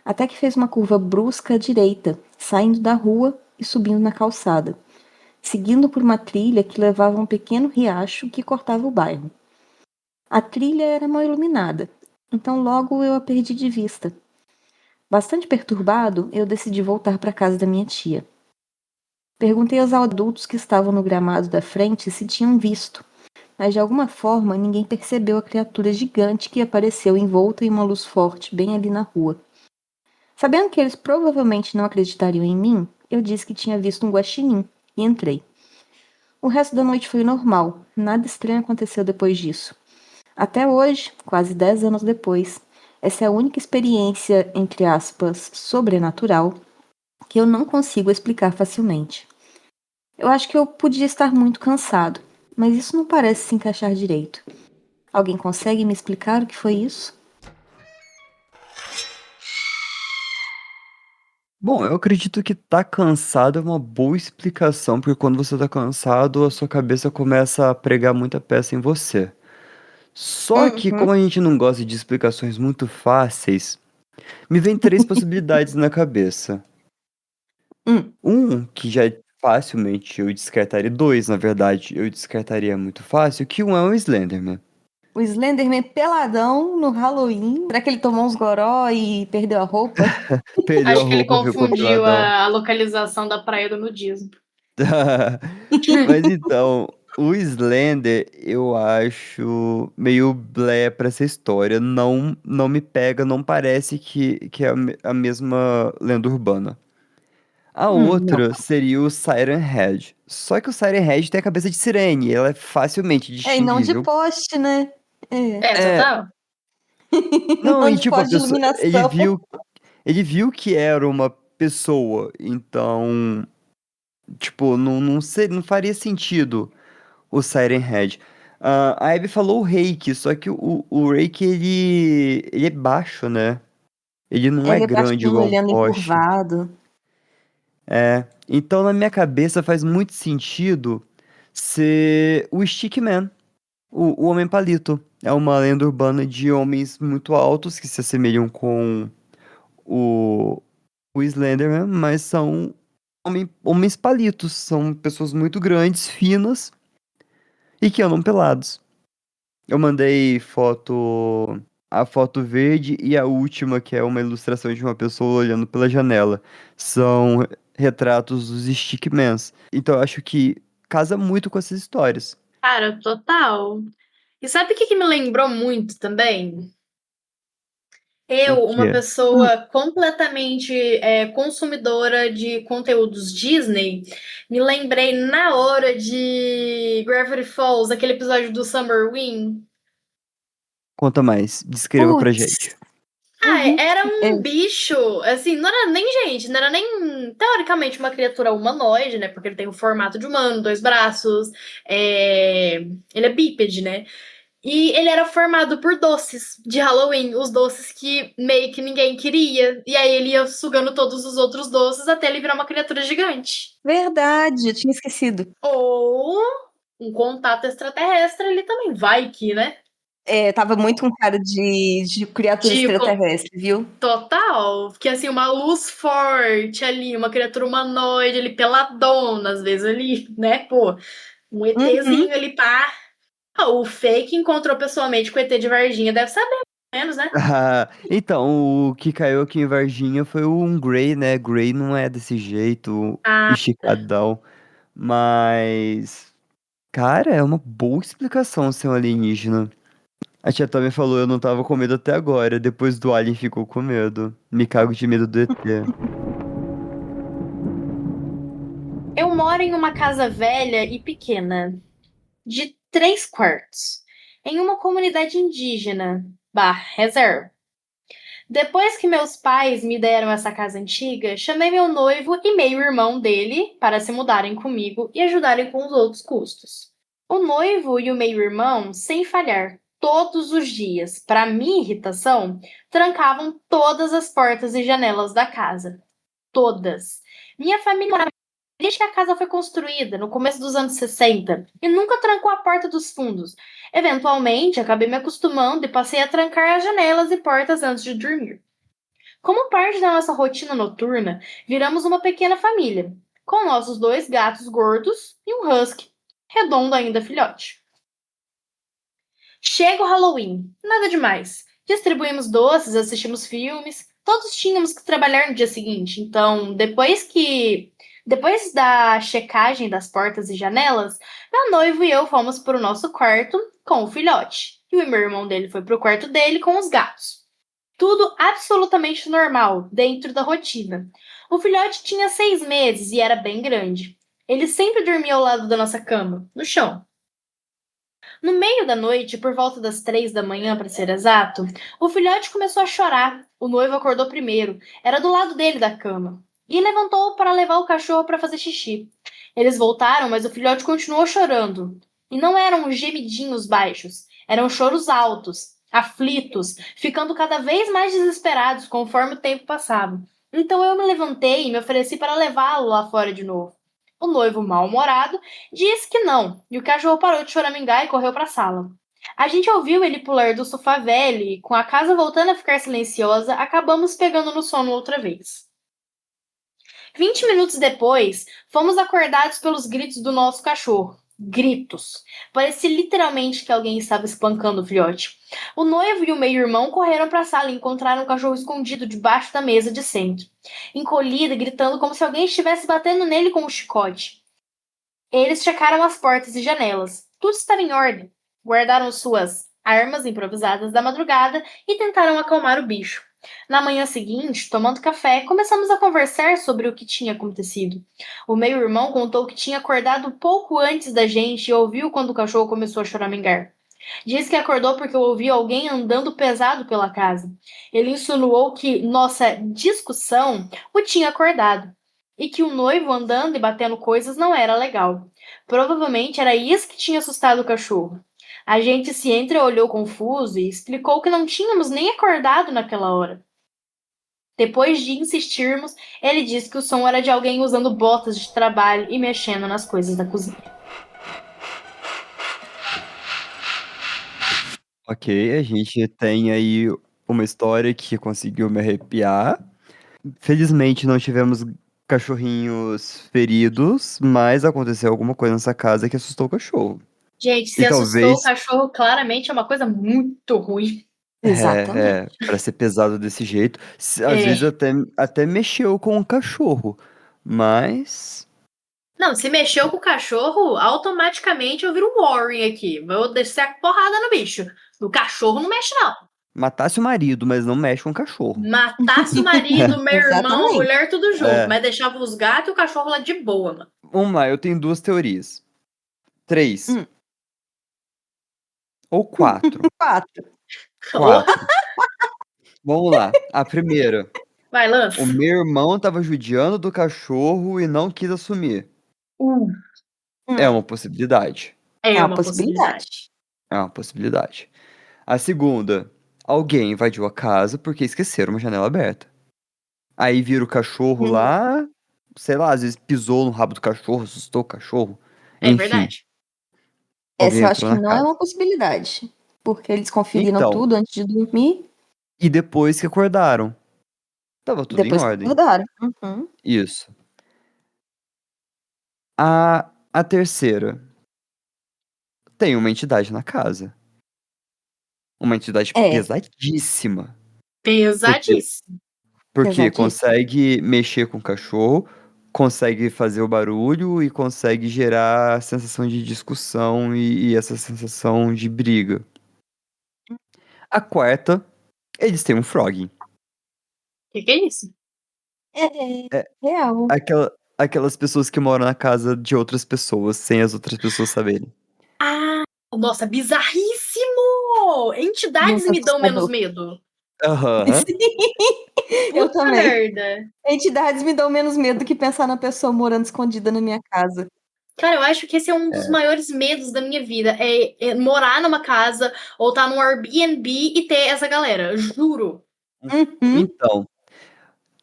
até que fez uma curva brusca à direita, saindo da rua e subindo na calçada, seguindo por uma trilha que levava a um pequeno riacho que cortava o bairro. A trilha era mal iluminada, então logo eu a perdi de vista. Bastante perturbado, eu decidi voltar para a casa da minha tia. Perguntei aos adultos que estavam no gramado da frente se tinham visto, mas de alguma forma ninguém percebeu a criatura gigante que apareceu envolta em uma luz forte bem ali na rua. Sabendo que eles provavelmente não acreditariam em mim, eu disse que tinha visto um guaxinim e entrei. O resto da noite foi normal, nada estranho aconteceu depois disso. Até hoje, quase 10 anos depois, essa é a única experiência, entre aspas, sobrenatural que eu não consigo explicar facilmente. Eu acho que eu podia estar muito cansado, mas isso não parece se encaixar direito. Alguém consegue me explicar o que foi isso? Bom, eu acredito que tá cansado é uma boa explicação, porque quando você tá cansado, a sua cabeça começa a pregar muita peça em você. Só que, Uhum. como a gente não gosta de explicações muito fáceis, me vem três possibilidades na cabeça. Hum. Um, que já facilmente eu descartaria. Dois, na verdade, eu descartaria muito fácil, que um é o Slenderman. O Slenderman peladão no Halloween. Será que ele tomou uns goró e perdeu a roupa? Perdeu a Acho que ele roupa, ficou confundiu peladão. a localização da praia do nudismo. Mas então, o Slender eu acho meio blé pra essa história. Não me pega, não parece que é a mesma lenda urbana. A Não. outra seria o Siren Head. Só que o Siren Head tem a cabeça de sirene, ela é facilmente É, e não de distinguível. poste, né? É. É, É, total. não, Não e de tipo, a poste de pessoa, iluminação. ele viu que era uma pessoa, então, tipo, não sei, não faria sentido o Siren Head. Ah, a Abby falou o Reiki, só que o Reiki, ele é baixo, né? Ele não é Ele é grande baixinho, igual um ele anda poste. encurvado. É, então na minha cabeça faz muito sentido ser o Stickman, o Homem Palito. É uma lenda urbana de homens muito altos que se assemelham com o, o Slenderman, mas são homens palitos. São pessoas muito grandes, finas e que andam pelados. Eu mandei a foto verde e a última, que é uma ilustração de uma pessoa olhando pela janela. São retratos dos Stickmans. Então eu acho que casa muito com essas histórias. Cara, total. E sabe o que me lembrou muito também? O Eu, uma quê? pessoa completamente consumidora de conteúdos Disney, me lembrei na hora de Gravity Falls, aquele episódio do Summer Wing. Conta mais, descreva pra Putz. gente. Uhum. Era É, um bicho, assim, não era nem gente, não era nem teoricamente uma criatura humanoide, né? Porque ele tem o formato de humano, dois braços, ele é bípede, né? E ele era formado por doces de Halloween, os doces que meio que ninguém queria. E aí ele ia sugando todos os outros doces até ele virar uma criatura gigante. verdade, eu tinha esquecido. Ou um contato extraterrestre ali também, vai que, né? É, tava muito com cara de criatura De extraterrestre, viu? total, que assim, uma luz forte ali, uma criatura humanoide ali, peladona, às vezes ali, né? Pô, um Uhum. ETzinho ali, pá. Ah, o fake encontrou pessoalmente com o ET de Varginha, deve saber, pelo menos, né? Ah, então, o que caiu aqui em Varginha foi um Grey, né? Grey não é desse jeito, Ah, esticadão. Mas, cara, é uma boa explicação ser um alienígena. A tia também falou, eu não tava com medo até agora. Depois do Alien ficou com medo. Me cago de medo do ET. eu moro em uma casa velha e pequena, de 3 quartos, em uma comunidade indígena, reserva. Depois que meus pais me deram essa casa antiga, chamei meu noivo e meio-irmão dele para se mudarem comigo e ajudarem com os outros custos. O noivo e o meio-irmão, sem falhar, todos os dias, para minha irritação, trancavam todas as portas e janelas da casa. Todas. Minha família morava desde que a casa foi construída, no começo dos anos 60, e nunca trancou a porta dos fundos. Eventualmente, acabei me acostumando e passei a trancar as janelas e portas antes de dormir. Como parte da nossa rotina noturna, viramos uma pequena família, com nossos 2 gatos gordos e um husky, redondo ainda filhote. Chega o Halloween, nada demais. Distribuímos doces, assistimos filmes, todos tínhamos que trabalhar no dia seguinte, então depois da checagem das portas e janelas, meu noivo e eu fomos para o nosso quarto com o filhote, e o meu irmão dele foi para o quarto dele com os gatos. Tudo absolutamente normal, dentro da rotina. O filhote tinha 6 meses e era bem grande. Ele sempre dormia ao lado da nossa cama, no chão. No meio da noite, por volta das 3 da manhã, para ser exato, o filhote começou a chorar. O noivo acordou primeiro, era do lado dele da cama, e levantou para levar o cachorro para fazer xixi. Eles voltaram, mas o filhote continuou chorando. E não eram gemidinhos baixos, eram choros altos, aflitos, ficando cada vez mais desesperados conforme o tempo passava. Então eu me levantei e me ofereci para levá-lo lá fora de novo. O noivo, mal-humorado, disse que não, e o cachorro parou de choramingar e correu para a sala. A gente ouviu ele pular do sofá velho e, com a casa voltando a ficar silenciosa, acabamos pegando no sono outra vez. 20 minutos depois, fomos acordados pelos gritos do nosso cachorro. Gritos. Parecia literalmente que alguém estava espancando o filhote. O noivo e o meio-irmão correram para a sala e encontraram o cachorro escondido debaixo da mesa de centro, encolhido e gritando como se alguém estivesse batendo nele com um chicote. Eles checaram as portas e janelas. Tudo estava em ordem. Guardaram suas armas improvisadas da madrugada e tentaram acalmar o bicho. Na manhã seguinte, tomando café, começamos a conversar sobre o que tinha acontecido. O meio-irmão contou que tinha acordado pouco antes da gente e ouviu quando o cachorro começou a choramingar. Diz que acordou porque ouviu alguém andando pesado pela casa. Ele insinuou que nossa discussão o tinha acordado e que o noivo andando e batendo coisas não era legal. Provavelmente era isso que tinha assustado o cachorro. A gente se entreolhou confuso e explicou que não tínhamos nem acordado naquela hora. Depois de insistirmos, ele disse que o som era de alguém usando botas de trabalho e mexendo nas coisas da cozinha. Ok, a gente tem aí uma história que conseguiu me arrepiar. Felizmente não tivemos cachorrinhos feridos, mas aconteceu alguma coisa nessa casa que assustou o cachorro. Gente, se E assustou o talvez, cachorro, claramente é uma coisa muito ruim. Exatamente. para ser pesado desse jeito, às vezes É. até mexeu com o cachorro, mas Não, se mexeu com o cachorro, automaticamente eu viro um Warren aqui. Vou descer a porrada no bicho. No cachorro não mexe, não. matasse o marido, mas não mexe com o cachorro. Matasse o marido, meu irmão, a Exatamente. mulher, tudo junto. É, Mas deixava os gatos e o cachorro lá de boa, mano. vamos lá, eu tenho duas teorias. Três. Hum. Ou quatro. 4. Oh, Quatro. Vamos lá. A primeira. vai, O lança. meu irmão tava judiando do cachorro e não quis assumir. É uma possibilidade. É É uma uma possibilidade. possibilidade. É uma possibilidade. A segunda. Alguém invadiu a casa porque esqueceram uma janela aberta. Aí vira o cachorro Uhum. lá, sei lá, às vezes pisou no rabo do cachorro, assustou o cachorro. É Enfim, verdade. Essa alguém eu acho entrou que na não é casa. uma possibilidade. Porque eles conferiram Então, tudo antes de dormir, e depois que acordaram, tava tudo em depois que ordem. acordaram. Uhum. Isso. A terceira. Tem uma entidade na casa. Uma entidade É, pesadíssima. Porque, Pesadíssimo. porque pesadíssimo. consegue mexer com o cachorro, consegue fazer o barulho e consegue gerar a sensação de discussão e essa sensação de briga. A quarta, eles têm um frog. Que é isso? É, É real. aquelas pessoas que moram na casa de outras pessoas, sem as outras pessoas saberem. Ah, nossa, bizarríssimo! Entidades Muito me dão menos assustador. medo. Aham. Sim, eu Puta também. merda. Entidades me dão menos medo do que pensar na pessoa morando escondida na minha casa. Cara, eu acho que esse é um dos É. maiores medos da minha vida. É morar numa casa ou estar num Airbnb e ter essa galera. Juro. Uhum. Então,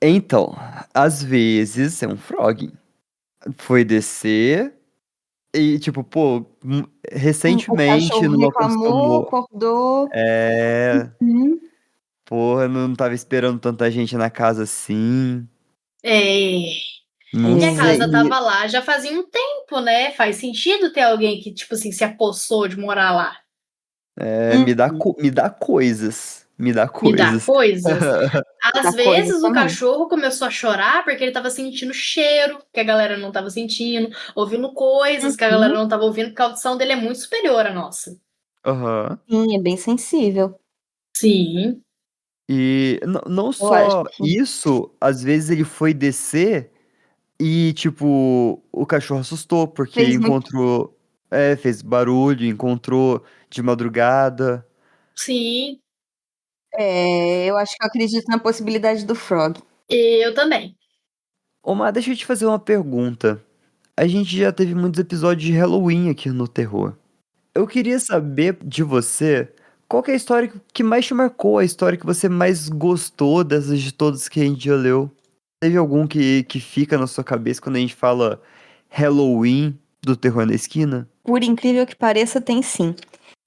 então, às vezes é um frog. Foi descer e, tipo, pô, O recentemente cachorro não reclamou, acostumou. acordou. É, Uhum. porra, não tava esperando tanta gente na casa assim. É. Não E a É. sei. casa tava lá já fazia um tempo, né? Faz sentido ter alguém que, tipo assim, se apossou de morar lá. Uhum. Me dá coisas. Me dá Me dá coisas. coisas. Às Dá coisas vezes o também. cachorro começou a chorar porque ele tava sentindo cheiro que a galera não tava sentindo, ouvindo coisas que a galera Uhum. não tava ouvindo, porque a audição dele é muito superior à nossa. Aham. Sim, é bem sensível. Sim. E não Eu acho só que isso, às vezes ele foi descer e, tipo, o cachorro assustou, porque fez muito. encontrou. É, fez barulho, encontrou de madrugada. Sim. Eu acho que eu acredito na possibilidade do Frog. Eu também. Ô, Má, deixa eu te fazer uma pergunta. A gente já teve muitos episódios de Halloween aqui no Terror. Eu queria saber de você qual que é a história que mais te marcou, a história que você mais gostou dessas de todas que a gente já leu. Teve algum que fica na sua cabeça quando a gente fala Halloween do Terror na Esquina? Por incrível que pareça, tem sim.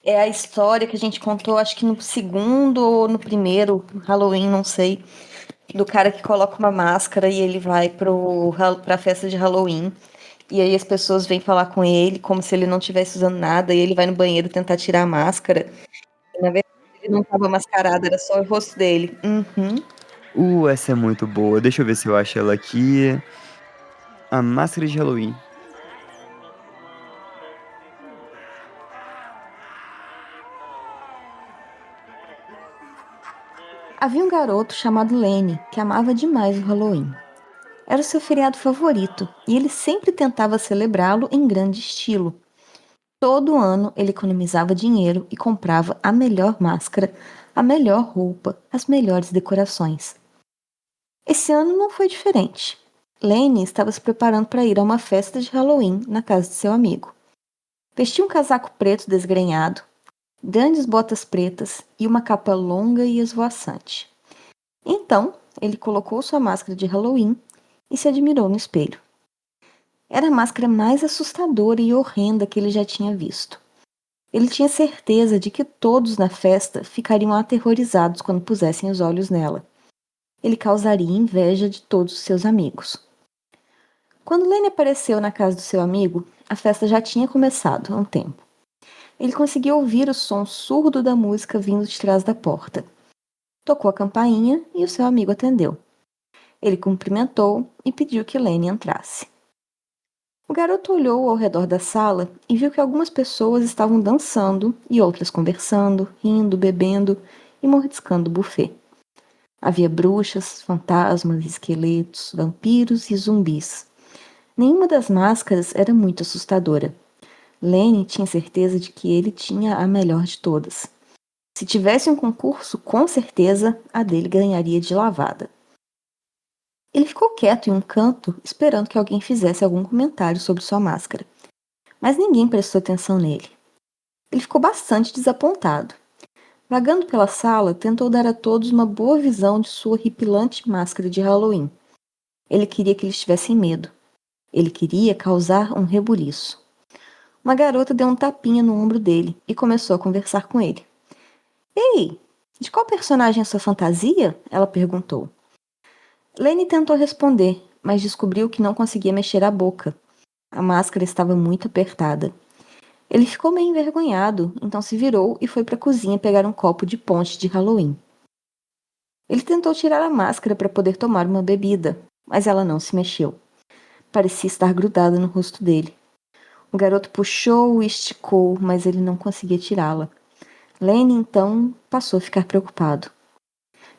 É a história que a gente contou, acho que no segundo ou no primeiro Halloween, não sei, do cara que coloca uma máscara e ele vai pra festa de Halloween. E aí as pessoas vêm falar com ele como se ele não estivesse usando nada, e ele vai no banheiro tentar tirar a máscara. E, na verdade, ele não estava mascarado, era só o rosto dele. Uhum. Essa é muito boa. Deixa eu ver se eu acho ela aqui. A Máscara de Halloween. Havia um garoto chamado Lenny que amava demais o Halloween. Era o seu feriado favorito e ele sempre tentava celebrá-lo em grande estilo. Todo ano ele economizava dinheiro e comprava a melhor máscara, a melhor roupa, as melhores decorações. Esse ano não foi diferente. Lenny estava se preparando para ir a uma festa de Halloween na casa de seu amigo. Vestia um casaco preto desgrenhado, grandes botas pretas e uma capa longa e esvoaçante. Então, ele colocou sua máscara de Halloween e se admirou no espelho. Era a máscara mais assustadora e horrenda que ele já tinha visto. Ele tinha certeza de que todos na festa ficariam aterrorizados quando pusessem os olhos nela. Ele causaria inveja de todos os seus amigos. Quando Lenny apareceu na casa do seu amigo, a festa já tinha começado há um tempo. Ele conseguiu ouvir o som surdo da música vindo de trás da porta. Tocou a campainha e o seu amigo atendeu. Ele cumprimentou e pediu que Lenny entrasse. O garoto olhou ao redor da sala e viu que algumas pessoas estavam dançando e outras conversando, rindo, bebendo e mordiscando o buffet. Havia bruxas, fantasmas, esqueletos, vampiros e zumbis. Nenhuma das máscaras era muito assustadora. Lenny tinha certeza de que ele tinha a melhor de todas. Se tivesse um concurso, com certeza a dele ganharia de lavada. Ele ficou quieto em um canto, esperando que alguém fizesse algum comentário sobre sua máscara. Mas ninguém prestou atenção nele. Ele ficou bastante desapontado. Vagando pela sala, tentou dar a todos uma boa visão de sua horripilante máscara de Halloween. Ele queria que eles tivessem medo. Ele queria causar um rebuliço. Uma garota deu um tapinha no ombro dele e começou a conversar com ele. Ei, de qual personagem é sua fantasia? Ela perguntou. Lenny tentou responder, mas descobriu que não conseguia mexer a boca. A máscara estava muito apertada. Ele ficou meio envergonhado, então se virou e foi para a cozinha pegar um copo de ponche de Halloween. Ele tentou tirar a máscara para poder tomar uma bebida, mas ela não se mexeu. Parecia estar grudada no rosto dele. O garoto puxou e esticou, mas ele não conseguia tirá-la. Lenny, então, passou a ficar preocupado.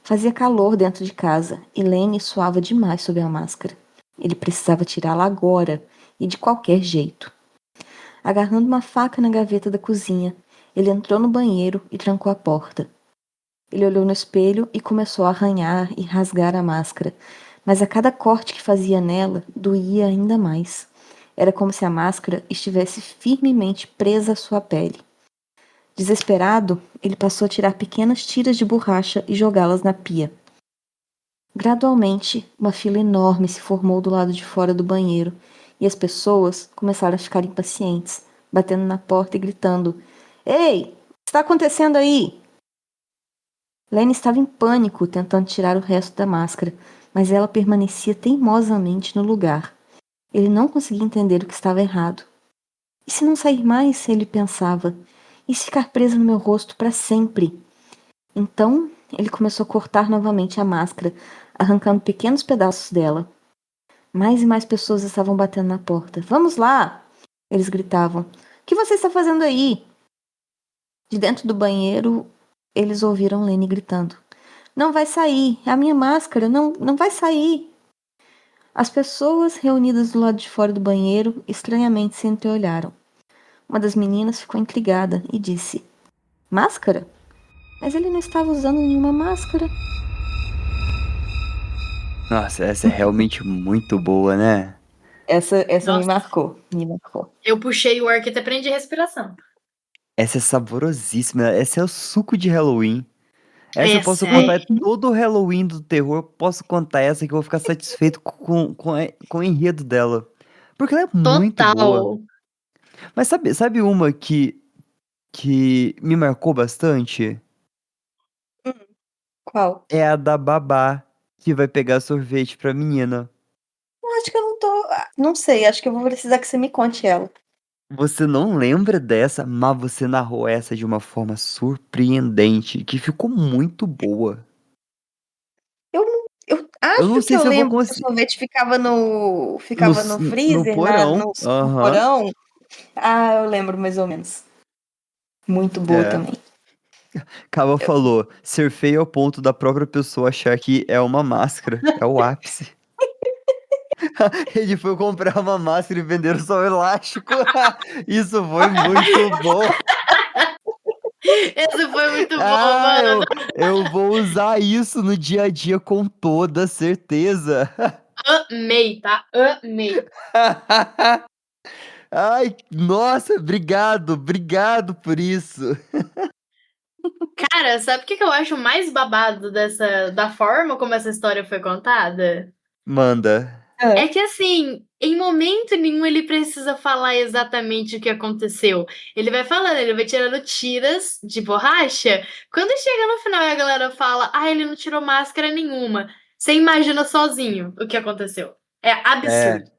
Fazia calor dentro de casa e Lenny suava demais sob a máscara. Ele precisava tirá-la agora e de qualquer jeito. Agarrando uma faca na gaveta da cozinha, ele entrou no banheiro e trancou a porta. Ele olhou no espelho e começou a arranhar e rasgar a máscara, mas a cada corte que fazia nela, doía ainda mais. Era como se a máscara estivesse firmemente presa à sua pele. Desesperado, ele passou a tirar pequenas tiras de borracha e jogá-las na pia. Gradualmente, uma fila enorme se formou do lado de fora do banheiro e as pessoas começaram a ficar impacientes, batendo na porta e gritando: Ei, o que está acontecendo aí? Lenny estava em pânico, tentando tirar o resto da máscara, mas ela permanecia teimosamente no lugar. Ele não conseguia entender o que estava errado. E se não sair mais, ele pensava, e se ficar presa no meu rosto para sempre? Então, ele começou a cortar novamente a máscara, arrancando pequenos pedaços dela. Mais e mais pessoas estavam batendo na porta. Vamos lá! Eles gritavam. O que você está fazendo aí? De dentro do banheiro, eles ouviram Lenny gritando. Não vai sair! A minha máscara não vai sair! As pessoas reunidas do lado de fora do banheiro estranhamente se entreolharam. Uma das meninas ficou intrigada e disse: Máscara? Mas ele não estava usando nenhuma máscara. Nossa, essa é realmente muito boa, né? Essa me Nossa, marcou, me marcou. eu puxei o ar que até prendi respiração. Essa é saborosíssima. Essa é o suco de Halloween. Essa eu posso Essa contar é. todo o Halloween do terror. Posso contar essa que eu vou ficar satisfeito com o enredo dela. Porque ela é muito boa. Total. Mas sabe uma que me marcou bastante? Qual? É a da babá que vai pegar sorvete pra menina. Eu acho que eu não tô. Não sei, acho que eu vou precisar que você me conte ela. Você não lembra dessa, mas você narrou essa de uma forma surpreendente, que ficou muito boa. Eu, eu Eu não acho que sei eu se eu vou lembro que o conseguir. sorvete ficava no, ficava no No freezer, porão. no Aham. porão. Ah, eu lembro mais ou menos. Muito boa É. também. Cava falou: ser feio ao ponto da própria pessoa achar que é uma máscara. É o ápice. Ele foi comprar uma máscara e venderam só o elástico. Isso foi muito bom. Esse foi muito bom, Ah, mano. eu vou usar isso no dia a dia com toda certeza. Amei, tá? Amei. Ai, nossa, obrigado por isso. Cara, sabe o que que eu acho mais babado da forma como essa história foi contada? Manda. É que assim, em momento nenhum ele precisa falar exatamente o que aconteceu. Ele vai falando, ele vai tirando tiras de borracha. Quando chega no final e a galera fala, ah, ele não tirou máscara nenhuma. Você imagina sozinho o que aconteceu. É É, absurdo.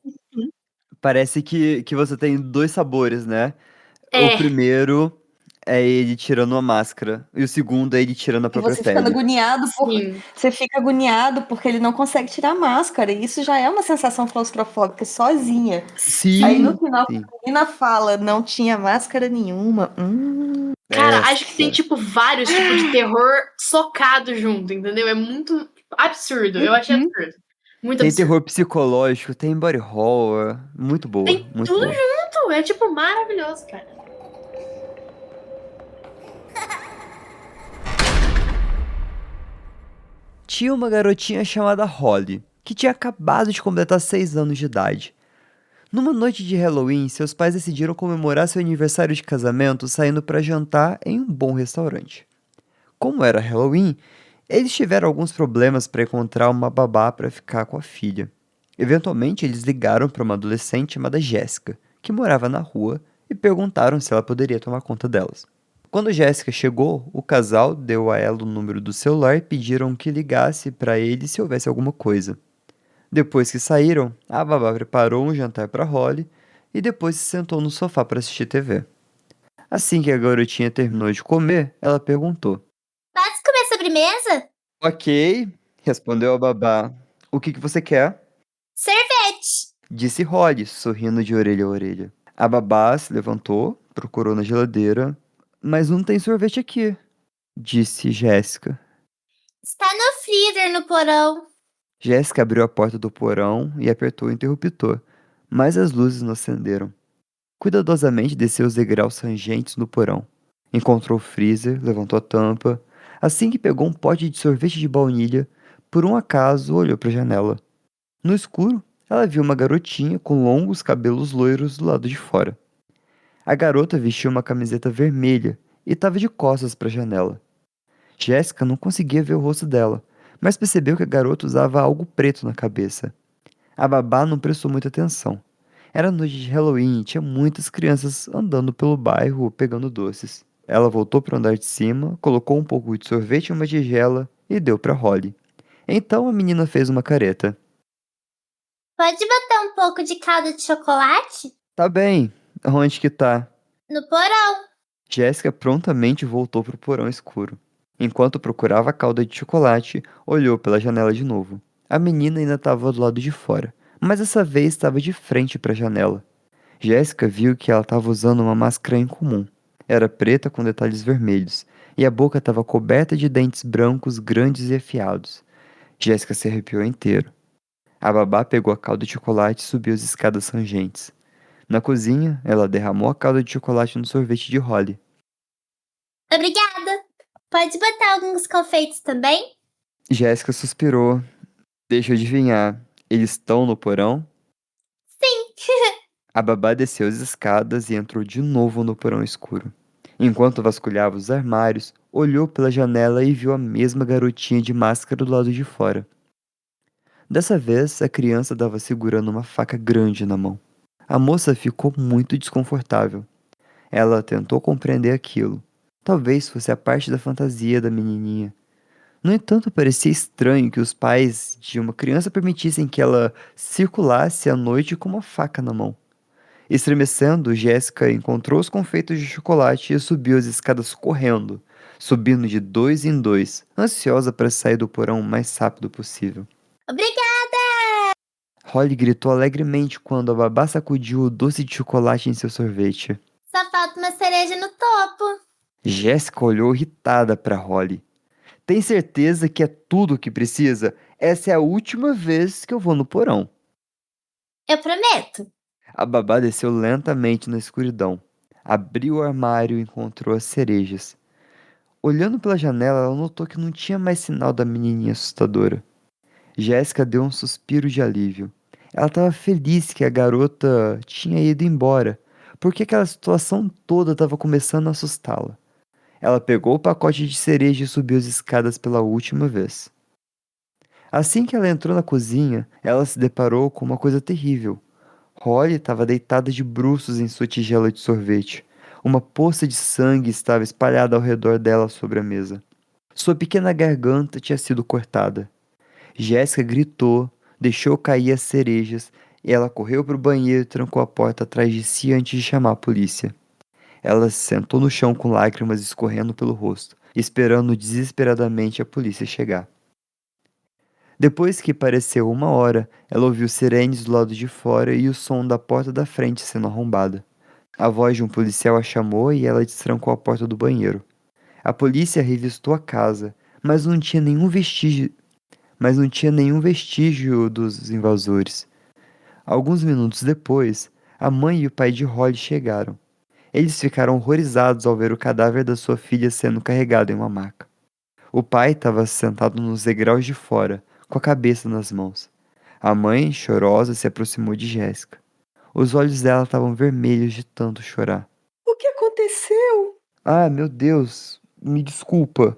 parece que você tem dois sabores, né? O É, primeiro é ele tirando uma máscara, e o segundo é ele tirando a E própria você ficando pele. agoniado sim. você fica agoniado porque ele não consegue tirar a máscara. E isso já é uma sensação claustrofóbica sozinha. Aí no Sim, Sim. final, sim. a menina fala, não tinha máscara nenhuma. Cara, acho que tem, Essa. tipo, vários tipos de terror socado junto, entendeu? É muito absurdo. Eu achei Uhum. absurdo. Muito Tem absurdo. terror psicológico, tem body horror. Muito boa, Tem muito tudo boa. junto. É, tipo, maravilhoso, cara. Tinha uma garotinha chamada Holly, que tinha acabado de completar 6 anos de idade. Numa noite de Halloween, seus pais decidiram comemorar seu aniversário de casamento saindo para jantar em um bom restaurante. Como era Halloween, eles tiveram alguns problemas para encontrar uma babá para ficar com a filha. Eventualmente, eles ligaram para uma adolescente chamada Jéssica, que morava na rua, e perguntaram se ela poderia tomar conta delas. Quando Jéssica chegou, o casal deu a ela o número do celular e pediram que ligasse para ele se houvesse alguma coisa. Depois que saíram, a babá preparou um jantar para Holly e depois se sentou no sofá para assistir TV. Assim que a garotinha terminou de comer, ela perguntou: Posso comer sobremesa? Ok, respondeu a babá. O que você quer? Sorvete. Disse Holly, sorrindo de orelha a orelha. A babá se levantou, procurou na geladeira. Mas não tem sorvete aqui, disse Jéssica. Está no freezer no porão. Jéssica abriu a porta do porão e apertou o interruptor, mas as luzes não acenderam. Cuidadosamente desceu os degraus rangentes no porão. Encontrou o freezer, levantou a tampa. Assim que pegou um pote de sorvete de baunilha, por um acaso olhou para a janela. No escuro, ela viu uma garotinha com longos cabelos loiros do lado de fora. A garota vestia uma camiseta vermelha e estava de costas para a janela. Jéssica não conseguia ver o rosto dela, mas percebeu que a garota usava algo preto na cabeça. A babá não prestou muita atenção. Era noite de Halloween e tinha muitas crianças andando pelo bairro pegando doces. Ela voltou para o andar de cima, colocou um pouco de sorvete em uma tigela e deu para Holly. Então a menina fez uma careta. Pode botar um pouco de calda de chocolate? Tá bem, onde que tá? No porão. Jéssica prontamente voltou para o porão escuro. Enquanto procurava a calda de chocolate, olhou pela janela de novo. A menina ainda estava do lado de fora, mas dessa vez estava de frente para a janela. Jéssica viu que ela estava usando uma máscara incomum. Era preta com detalhes vermelhos, e a boca estava coberta de dentes brancos grandes e afiados. Jéssica se arrepiou inteiro. A babá pegou a calda de chocolate e subiu as escadas rangentes. Na cozinha, ela derramou a calda de chocolate no sorvete de Holly. Obrigada. Pode botar alguns confeitos também? Jéssica suspirou. Deixa eu adivinhar. Eles estão no porão? Sim. A babá desceu as escadas e entrou de novo no porão escuro. Enquanto vasculhava os armários, olhou pela janela e viu a mesma garotinha de máscara do lado de fora. Dessa vez, a criança estava segurando uma faca grande na mão. A moça ficou muito desconfortável. Ela tentou compreender aquilo. Talvez fosse a parte da fantasia da menininha. No entanto, parecia estranho que os pais de uma criança permitissem que ela circulasse à noite com uma faca na mão. Estremecendo, Jéssica encontrou os confeitos de chocolate e subiu as escadas correndo, subindo de dois em dois, ansiosa para sair do porão o mais rápido possível. Obrigada! Holly gritou alegremente quando a babá sacudiu o doce de chocolate em seu sorvete. Só falta uma cereja no topo. Jéssica olhou irritada para Holly. Tem certeza que é tudo o que precisa? Essa é a última vez que eu vou no porão. Eu prometo. A babá desceu lentamente na escuridão. Abriu o armário e encontrou as cerejas. Olhando pela janela, ela notou que não tinha mais sinal da menininha assustadora. Jéssica deu um suspiro de alívio. Ela estava feliz que a garota tinha ido embora, porque aquela situação toda estava começando a assustá-la. Ela pegou o pacote de cereja e subiu as escadas pela última vez. Assim que ela entrou na cozinha, ela se deparou com uma coisa terrível. Holly estava deitada de bruços em sua tigela de sorvete. Uma poça de sangue estava espalhada ao redor dela sobre a mesa. Sua pequena garganta tinha sido cortada. Jéssica gritou, deixou cair as cerejas e ela correu para o banheiro e trancou a porta atrás de si antes de chamar a polícia. Ela se sentou no chão com lágrimas escorrendo pelo rosto, esperando desesperadamente a polícia chegar. Depois que pareceu 1 hora, ela ouviu sirenes do lado de fora e o som da porta da frente sendo arrombada. A voz de um policial a chamou e ela destrancou a porta do banheiro. A polícia revistou a casa, mas não tinha nenhum vestígio dos invasores. Alguns minutos depois, a mãe e o pai de Holly chegaram. Eles ficaram horrorizados ao ver o cadáver da sua filha sendo carregado em uma maca. O pai estava sentado nos degraus de fora, com a cabeça nas mãos. A mãe, chorosa, se aproximou de Jéssica. Os olhos dela estavam vermelhos de tanto chorar. O que aconteceu? Ah, meu Deus, me desculpa,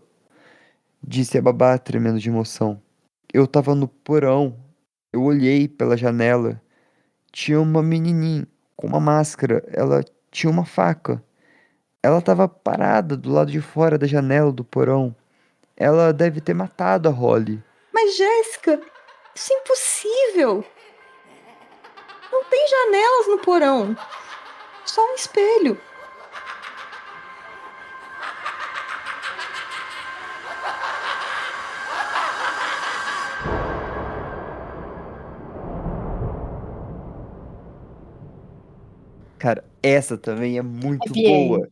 disse a babá, tremendo de emoção. Eu estava no porão. Eu olhei pela janela. Tinha uma menininha com uma máscara. Ela tinha uma faca. Ela estava parada do lado de fora da janela do porão. Ela deve ter matado a Holly. Mas, Jéssica, isso é impossível. Não tem janelas no porão. Só um espelho. Cara, essa também é muito Arrepiei. boa.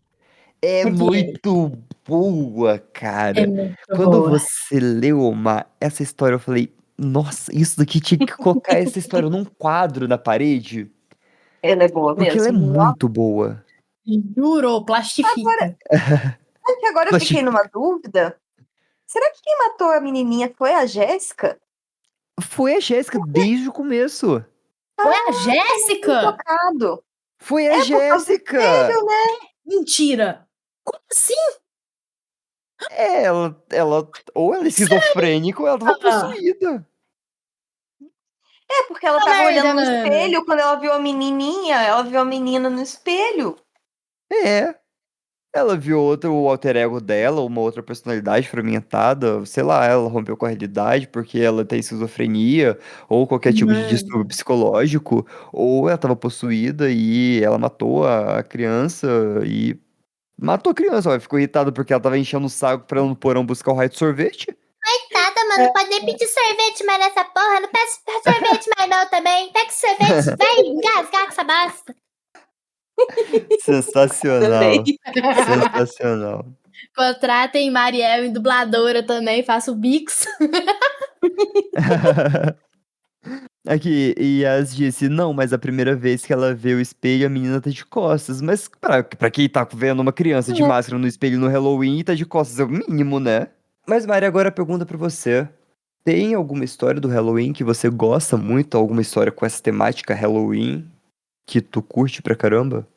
É Arrepiei. muito boa, É cara. muito Quando boa. você leu essa história, eu falei, nossa, isso daqui tinha que colocar essa história num quadro na parede, Ela é boa porque ela é mesmo. muito boa. Juro, plastifica. Sabe que agora eu Mas, fiquei tipo, numa dúvida? Será que quem matou a menininha foi a Jéssica? foi a Jéssica desde o começo. Foi a Jéssica? Tocado. Foi a É por causa do Jéssica. espelho, né? Mentira. Como assim? É, ou ela é esquizofrênica ou ela tava Ah. possuída. É porque ela Tá tava merda, olhando no mano. espelho quando ela viu a menininha. Ela viu a menina no espelho. É. Ela viu o alter ego dela, uma outra personalidade fragmentada, sei lá, ela rompeu com a realidade porque ela tem esquizofrenia ou qualquer tipo de Mano. distúrbio psicológico, ou ela estava possuída e ela matou a criança e matou a criança, ó, ficou irritada porque ela tava enchendo o saco pra ela no porão buscar o raio de sorvete. Coitada, mano. Não pode nem pedir sorvete mais nessa porra. Não peço sorvete mais não também. Pega esse sorvete. Vai engasgar com essa bosta. Sensacional. Sensacional. Contratem Mariel em dubladora também, faço o Bix. Aqui, e Yas disse, não, mas a primeira vez que ela vê o espelho, a menina tá de costas. Mas pra quem tá vendo uma criança de máscara no espelho no Halloween, tá de costas, é o mínimo, né? Mas, Mari, agora a pergunta pra você. Tem alguma história do Halloween que você gosta muito? Alguma história com essa temática Halloween que tu curte pra caramba?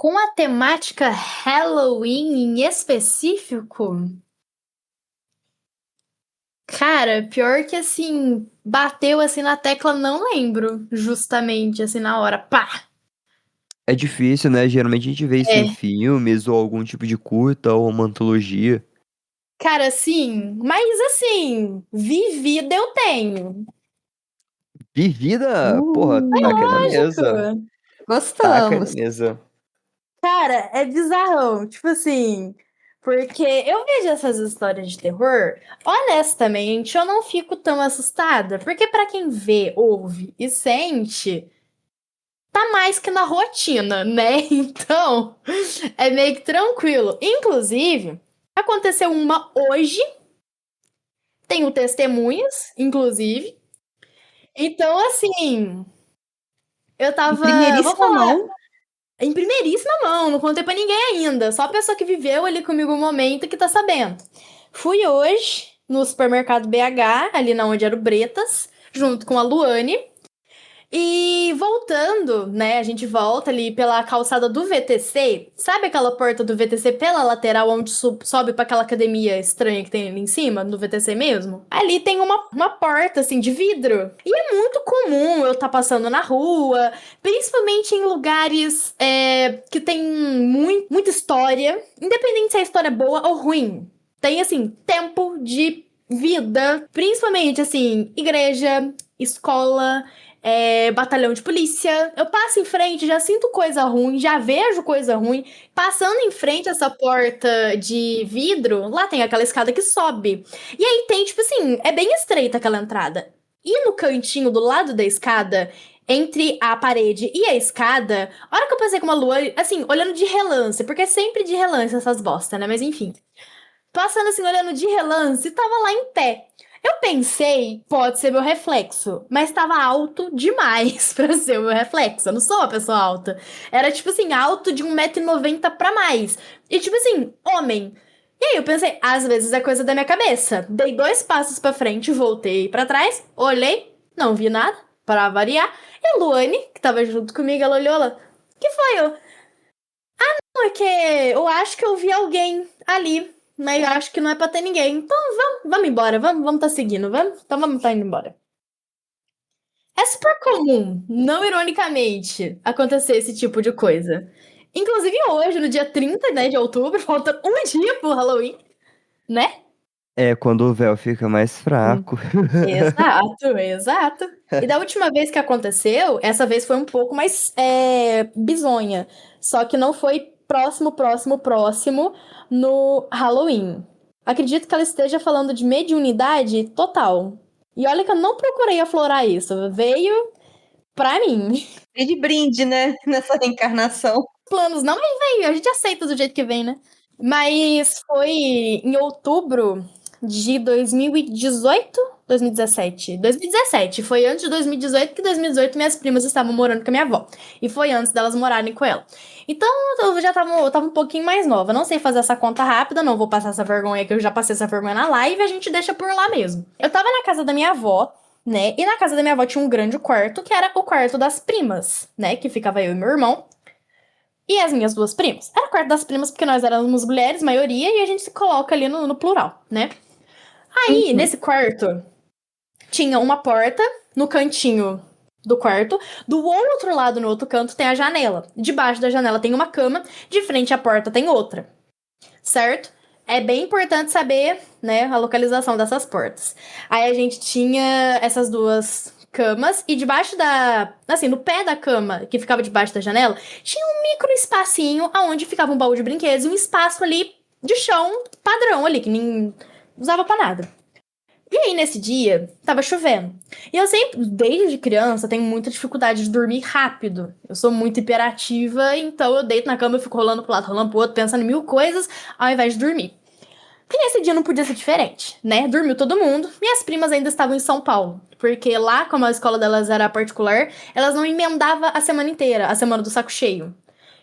Com a temática Halloween em específico? Cara, pior que assim, bateu assim na tecla, não lembro, justamente assim na hora, pá! É difícil, né? Geralmente a gente vê isso em É. filmes ou algum tipo de curta ou uma antologia. Cara, assim, mas assim, vivida eu tenho. Vivida, porra, taca aí na mesa. Lógico. Taca aí na Gostamos. mesa. Cara, é bizarrão. Tipo assim, porque eu vejo essas histórias de terror, honestamente, eu não fico tão assustada. Porque pra quem vê, ouve e sente, tá mais que na rotina, né? Então, é meio que tranquilo. Inclusive, aconteceu uma hoje, tenho testemunhas, inclusive. Então, assim, eu Em tava. Vou primeiríssima falar. mão. Em primeiríssima mão, não contei pra ninguém ainda. Só a pessoa que viveu ali comigo o momento que tá sabendo. Fui hoje no supermercado BH, ali na onde era o Bretas, junto com a Luane. E voltando, né? A gente volta ali pela calçada do VTC. Sabe aquela porta do VTC pela lateral onde sobe pra aquela academia estranha que tem ali em cima, no VTC mesmo? Ali tem uma porta, assim, de vidro. E é muito comum eu estar passando na rua, principalmente em lugares que tem muita história, independente se a história é boa ou ruim. Tem, assim, tempo de vida, principalmente, assim, igreja, escola, batalhão de polícia. Eu passo em frente, já sinto coisa ruim, já vejo coisa ruim. Passando em frente a essa porta de vidro, lá tem aquela escada que sobe. E aí tem, tipo assim, é bem estreita aquela entrada. E no cantinho do lado da escada, entre a parede e a escada, a hora que eu passei com uma lua, assim, olhando de relance, porque é sempre de relance essas bosta, né? Mas enfim. Passando assim, olhando de relance, tava lá em pé. Eu pensei, pode ser meu reflexo, mas tava alto demais pra ser o meu reflexo. Eu não sou uma pessoa alta. Era tipo assim, alto de 1,90 m pra mais. E tipo assim, homem. E aí eu pensei, às vezes é coisa da minha cabeça. Dei 2 passos pra frente, voltei pra trás, olhei, não vi nada, pra variar. E a Luane, que tava junto comigo, ela olhou lá. Que foi eu? Porque eu acho que eu vi alguém ali, mas eu acho que não é pra ter ninguém. Então vamos embora, vamos tá seguindo, vamos? Então vamos tá indo embora. É super comum, não ironicamente, acontecer esse tipo de coisa. Inclusive hoje, no dia 30, né, de outubro, falta um dia pro Halloween, né? É quando o véu fica mais Hum. fraco. Exato, exato. E da última vez que aconteceu, essa vez foi um pouco mais bizonha. Só que não foi próximo no Halloween. Acredito que ela esteja falando de mediunidade total. E olha que eu não procurei aflorar isso. Veio pra mim. E de brinde, né? Nessa reencarnação. Planos não, mas veio. A gente aceita do jeito que vem, né? Mas foi em outubro de 2018, 2017. 2017. Foi antes de 2018, que 2018 minhas primas estavam morando com a minha avó. E foi antes delas morarem com ela. Então eu tava um pouquinho mais nova. Não sei fazer essa conta rápida, não vou passar essa vergonha, que eu já passei essa vergonha na live, a gente deixa por lá mesmo. Eu tava na casa da minha avó, né? E na casa da minha avó tinha um grande quarto, que era o quarto das primas, né? Que ficava eu e meu irmão. E as minhas 2 primas. Era o quarto das primas porque nós éramos mulheres, maioria, e a gente se coloca ali no plural, né? Aí, nesse quarto, tinha uma porta no cantinho do quarto. Do outro lado, no outro canto, tem a janela. Debaixo da janela tem uma cama, de frente à porta tem outra. Certo? É bem importante saber, né, a localização dessas portas. Aí a gente tinha essas 2 camas e debaixo assim, no pé da cama, que ficava debaixo da janela, tinha um micro espacinho aonde ficava um baú de brinquedos e um espaço ali de chão padrão ali, que nem usava pra nada. E aí, nesse dia, tava chovendo. E eu sempre, desde criança, tenho muita dificuldade de dormir rápido. Eu sou muito hiperativa, então eu deito na cama e fico rolando pro lado, rolando pro outro, pensando em 1000 coisas, ao invés de dormir. E nesse dia não podia ser diferente, né? Dormiu todo mundo. Minhas primas ainda estavam em São Paulo. Porque lá, como a escola delas era particular, elas não emendavam a semana inteira, a semana do saco cheio.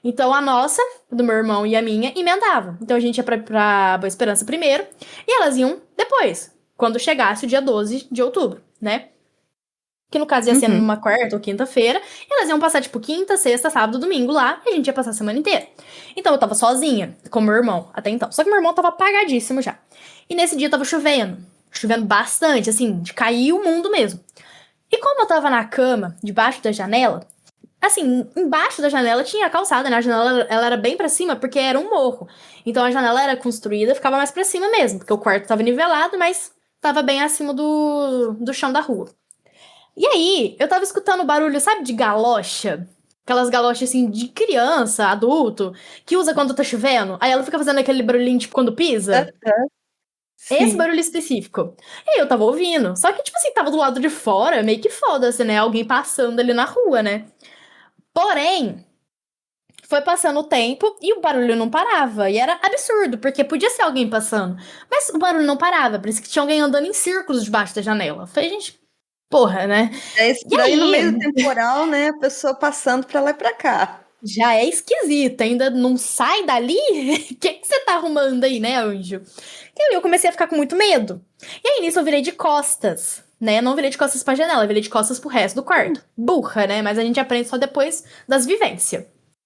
Então a nossa, do meu irmão e a minha, emendava. Então a gente ia pra Boa Esperança primeiro e elas iam depois, quando chegasse o dia 12 de outubro, né? que no caso ia ser Uhum. numa quarta ou quinta-feira, e elas iam passar, tipo, quinta, sexta, sábado, domingo lá, e a gente ia passar a semana inteira. Então eu tava sozinha, com meu irmão, até então. Só que meu irmão tava apagadíssimo já. E nesse dia tava chovendo. Chovendo bastante, assim, de cair o mundo mesmo. E como eu tava na cama, debaixo da janela, assim, embaixo da janela tinha a calçada, né? A janela, ela era bem pra cima, porque era um morro. Então a janela era construída, ficava mais pra cima mesmo, porque o quarto tava nivelado, mas tava bem acima do chão da rua. E aí, eu tava escutando barulho, sabe, de galocha? Aquelas galochas, assim, de criança, adulto, que usa quando tá chovendo. Aí ela fica fazendo aquele barulhinho, tipo, quando pisa. Esse Sim. barulho específico. E aí eu tava ouvindo. Só que, tipo assim, tava do lado de fora, meio que foda-se, né? Alguém passando ali na rua, né? Porém, foi passando o tempo e o barulho não parava. E era absurdo, porque podia ser alguém passando. Mas o barulho não parava. Por isso que tinha alguém andando em círculos debaixo da janela. Eu falei, gente, porra, né? É E estranho no meio do aí, temporal, né? A pessoa passando pra lá e pra cá. já é esquisito. Ainda não sai dali? O que você tá arrumando aí, né, anjo? E aí eu comecei a ficar com muito medo. E aí nisso eu virei de costas. Né? Não virei de costas pra janela, eu virei de costas pro resto do quarto. Burra, né? Mas a gente aprende só depois das vivências.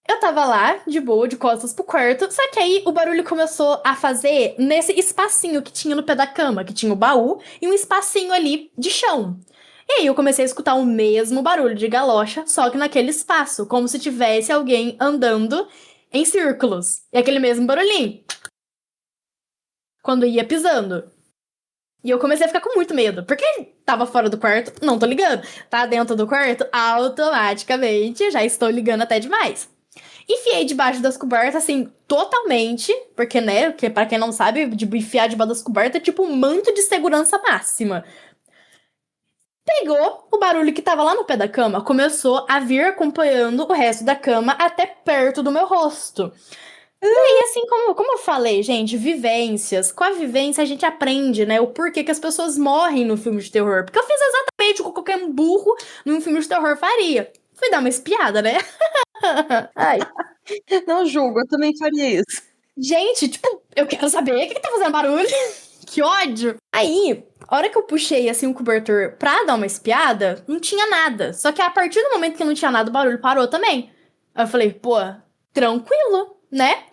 Eu tava lá, de boa, de costas pro quarto, só que aí o barulho começou a fazer nesse espacinho que tinha no pé da cama, que tinha o baú, e um espacinho ali de chão. E aí eu comecei a escutar o mesmo barulho de galocha, só que naquele espaço, como se tivesse alguém andando em círculos. E aquele mesmo barulhinho. Quando ia pisando. E eu comecei a ficar com muito medo, porque tava fora do quarto, não tô ligando. Tá dentro do quarto, automaticamente já estou ligando até demais. Enfiei debaixo das cobertas, assim, totalmente, porque, né, que pra quem não sabe, enfiar debaixo das cobertas é tipo um manto de segurança máxima. Pegou o barulho que tava lá no pé da cama, começou a vir acompanhando o resto da cama até perto do meu rosto. E aí, assim, como eu falei, gente, vivências. Com a vivência a gente aprende, né, o porquê que as pessoas morrem no filme de terror. Porque eu fiz exatamente o que qualquer burro num filme de terror faria. Fui dar uma espiada, né? Ai. Não julgo, eu também faria isso. Gente, tipo, eu quero saber o que tá fazendo barulho. Que ódio! Aí, a hora que eu puxei, assim, o cobertor pra dar uma espiada, não tinha nada. Só que a partir do momento que não tinha nada, o barulho parou também. Aí eu falei, pô, tranquilo, né?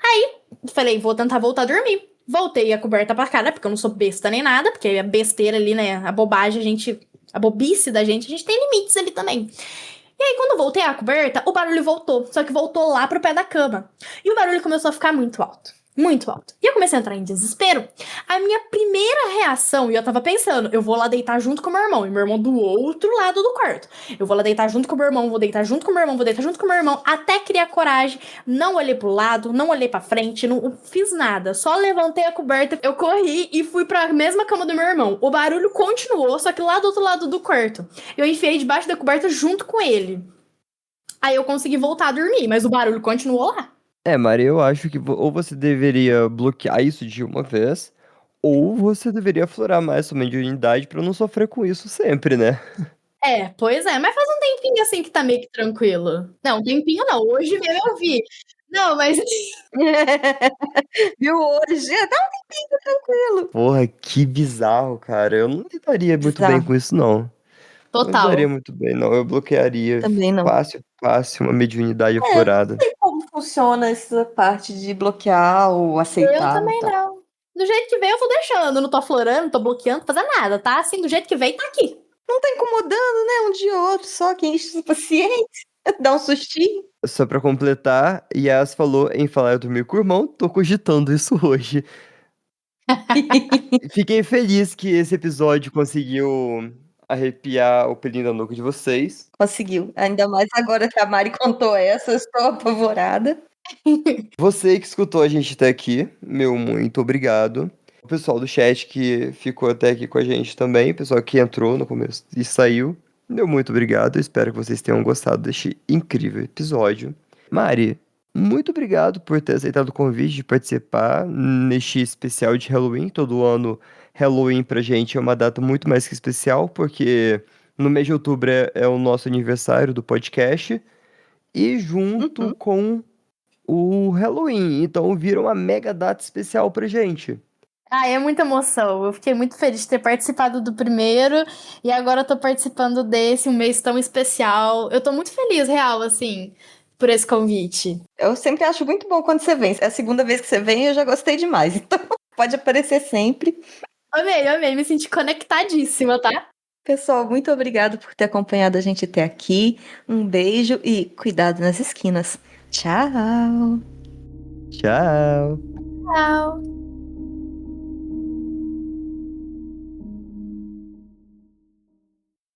Aí, falei, vou tentar voltar a dormir. Voltei a coberta pra cara, porque eu não sou besta nem nada, porque a besteira ali, né, a bobagem, a bobice da gente, a gente tem limites ali também. E aí, quando eu voltei à coberta, o barulho voltou. Só que voltou lá pro pé da cama. E o barulho começou a ficar muito alto. Muito alto. E eu comecei a entrar em desespero. A minha primeira reação, e eu tava pensando, eu vou lá deitar junto com meu irmão. E meu irmão do outro lado do quarto. Eu vou lá deitar junto com meu irmão, vou deitar junto com meu irmão, vou deitar junto com meu irmão. Até criar coragem. Não olhei pro lado, não olhei pra frente, não fiz nada. Só levantei a coberta, eu corri e fui pra mesma cama do meu irmão. O barulho continuou, só que lá do outro lado do quarto. Eu enfiei debaixo da coberta junto com ele. Aí eu consegui voltar a dormir, mas o barulho continuou lá. Mari, eu acho que ou você deveria bloquear isso de uma vez, ou você deveria aflorar mais sua mediunidade pra não sofrer com isso sempre, né? É, pois é, mas faz um tempinho assim que tá meio que tranquilo. Não, um tempinho não, hoje mesmo eu vi. Não, mas Viu hoje? Dá um tempinho, tranquilo. Porra, que bizarro, cara. Eu não lidaria muito bem Bizarro. com isso, não. Não lidaria total. muito bem, não. Eu bloquearia Também não. fácil, fácil, uma mediunidade É, não aflorada. sei como funciona essa parte de bloquear ou Eu aceitar e também tal. não. Do jeito que veio, eu tô deixando. Não tô aflorando, não tô bloqueando, não tô fazendo nada, tá? Assim, do jeito que veio, tá aqui. Não tá incomodando, né? Um dia ou outro só, quem enche o paciente. Dá um sustinho. Só pra completar, Yas falou em falar eu dormir com o irmão, tô cogitando isso hoje. Fiquei feliz que esse episódio conseguiu arrepiar o pelinho da nuca de vocês. Conseguiu. Ainda mais agora que a Mari contou essa, eu estou apavorada. Você que escutou a gente até aqui, meu muito obrigado. O pessoal do chat que ficou até aqui com a gente também, o pessoal que entrou no começo e saiu, meu muito obrigado. Eu espero que vocês tenham gostado deste incrível episódio. Mari, muito obrigado por ter aceitado o convite de participar neste especial de Halloween. Todo ano, Halloween pra gente é uma data muito mais que especial, porque no mês de outubro é o nosso aniversário do podcast. E junto Uhum. com o Halloween, então vira uma mega data especial pra gente. Ah, é muita emoção. Eu fiquei muito feliz de ter participado do primeiro e agora eu tô participando desse, um mês tão especial. Eu tô muito feliz, real, assim, por esse convite. Eu sempre acho muito bom quando você vem. É a segunda vez que você vem e eu já gostei demais. Então, pode aparecer sempre. Amei, me senti conectadíssima, tá? Pessoal, muito obrigado por ter acompanhado a gente até aqui. Um beijo e cuidado nas esquinas. Tchau! Tchau. Tchau.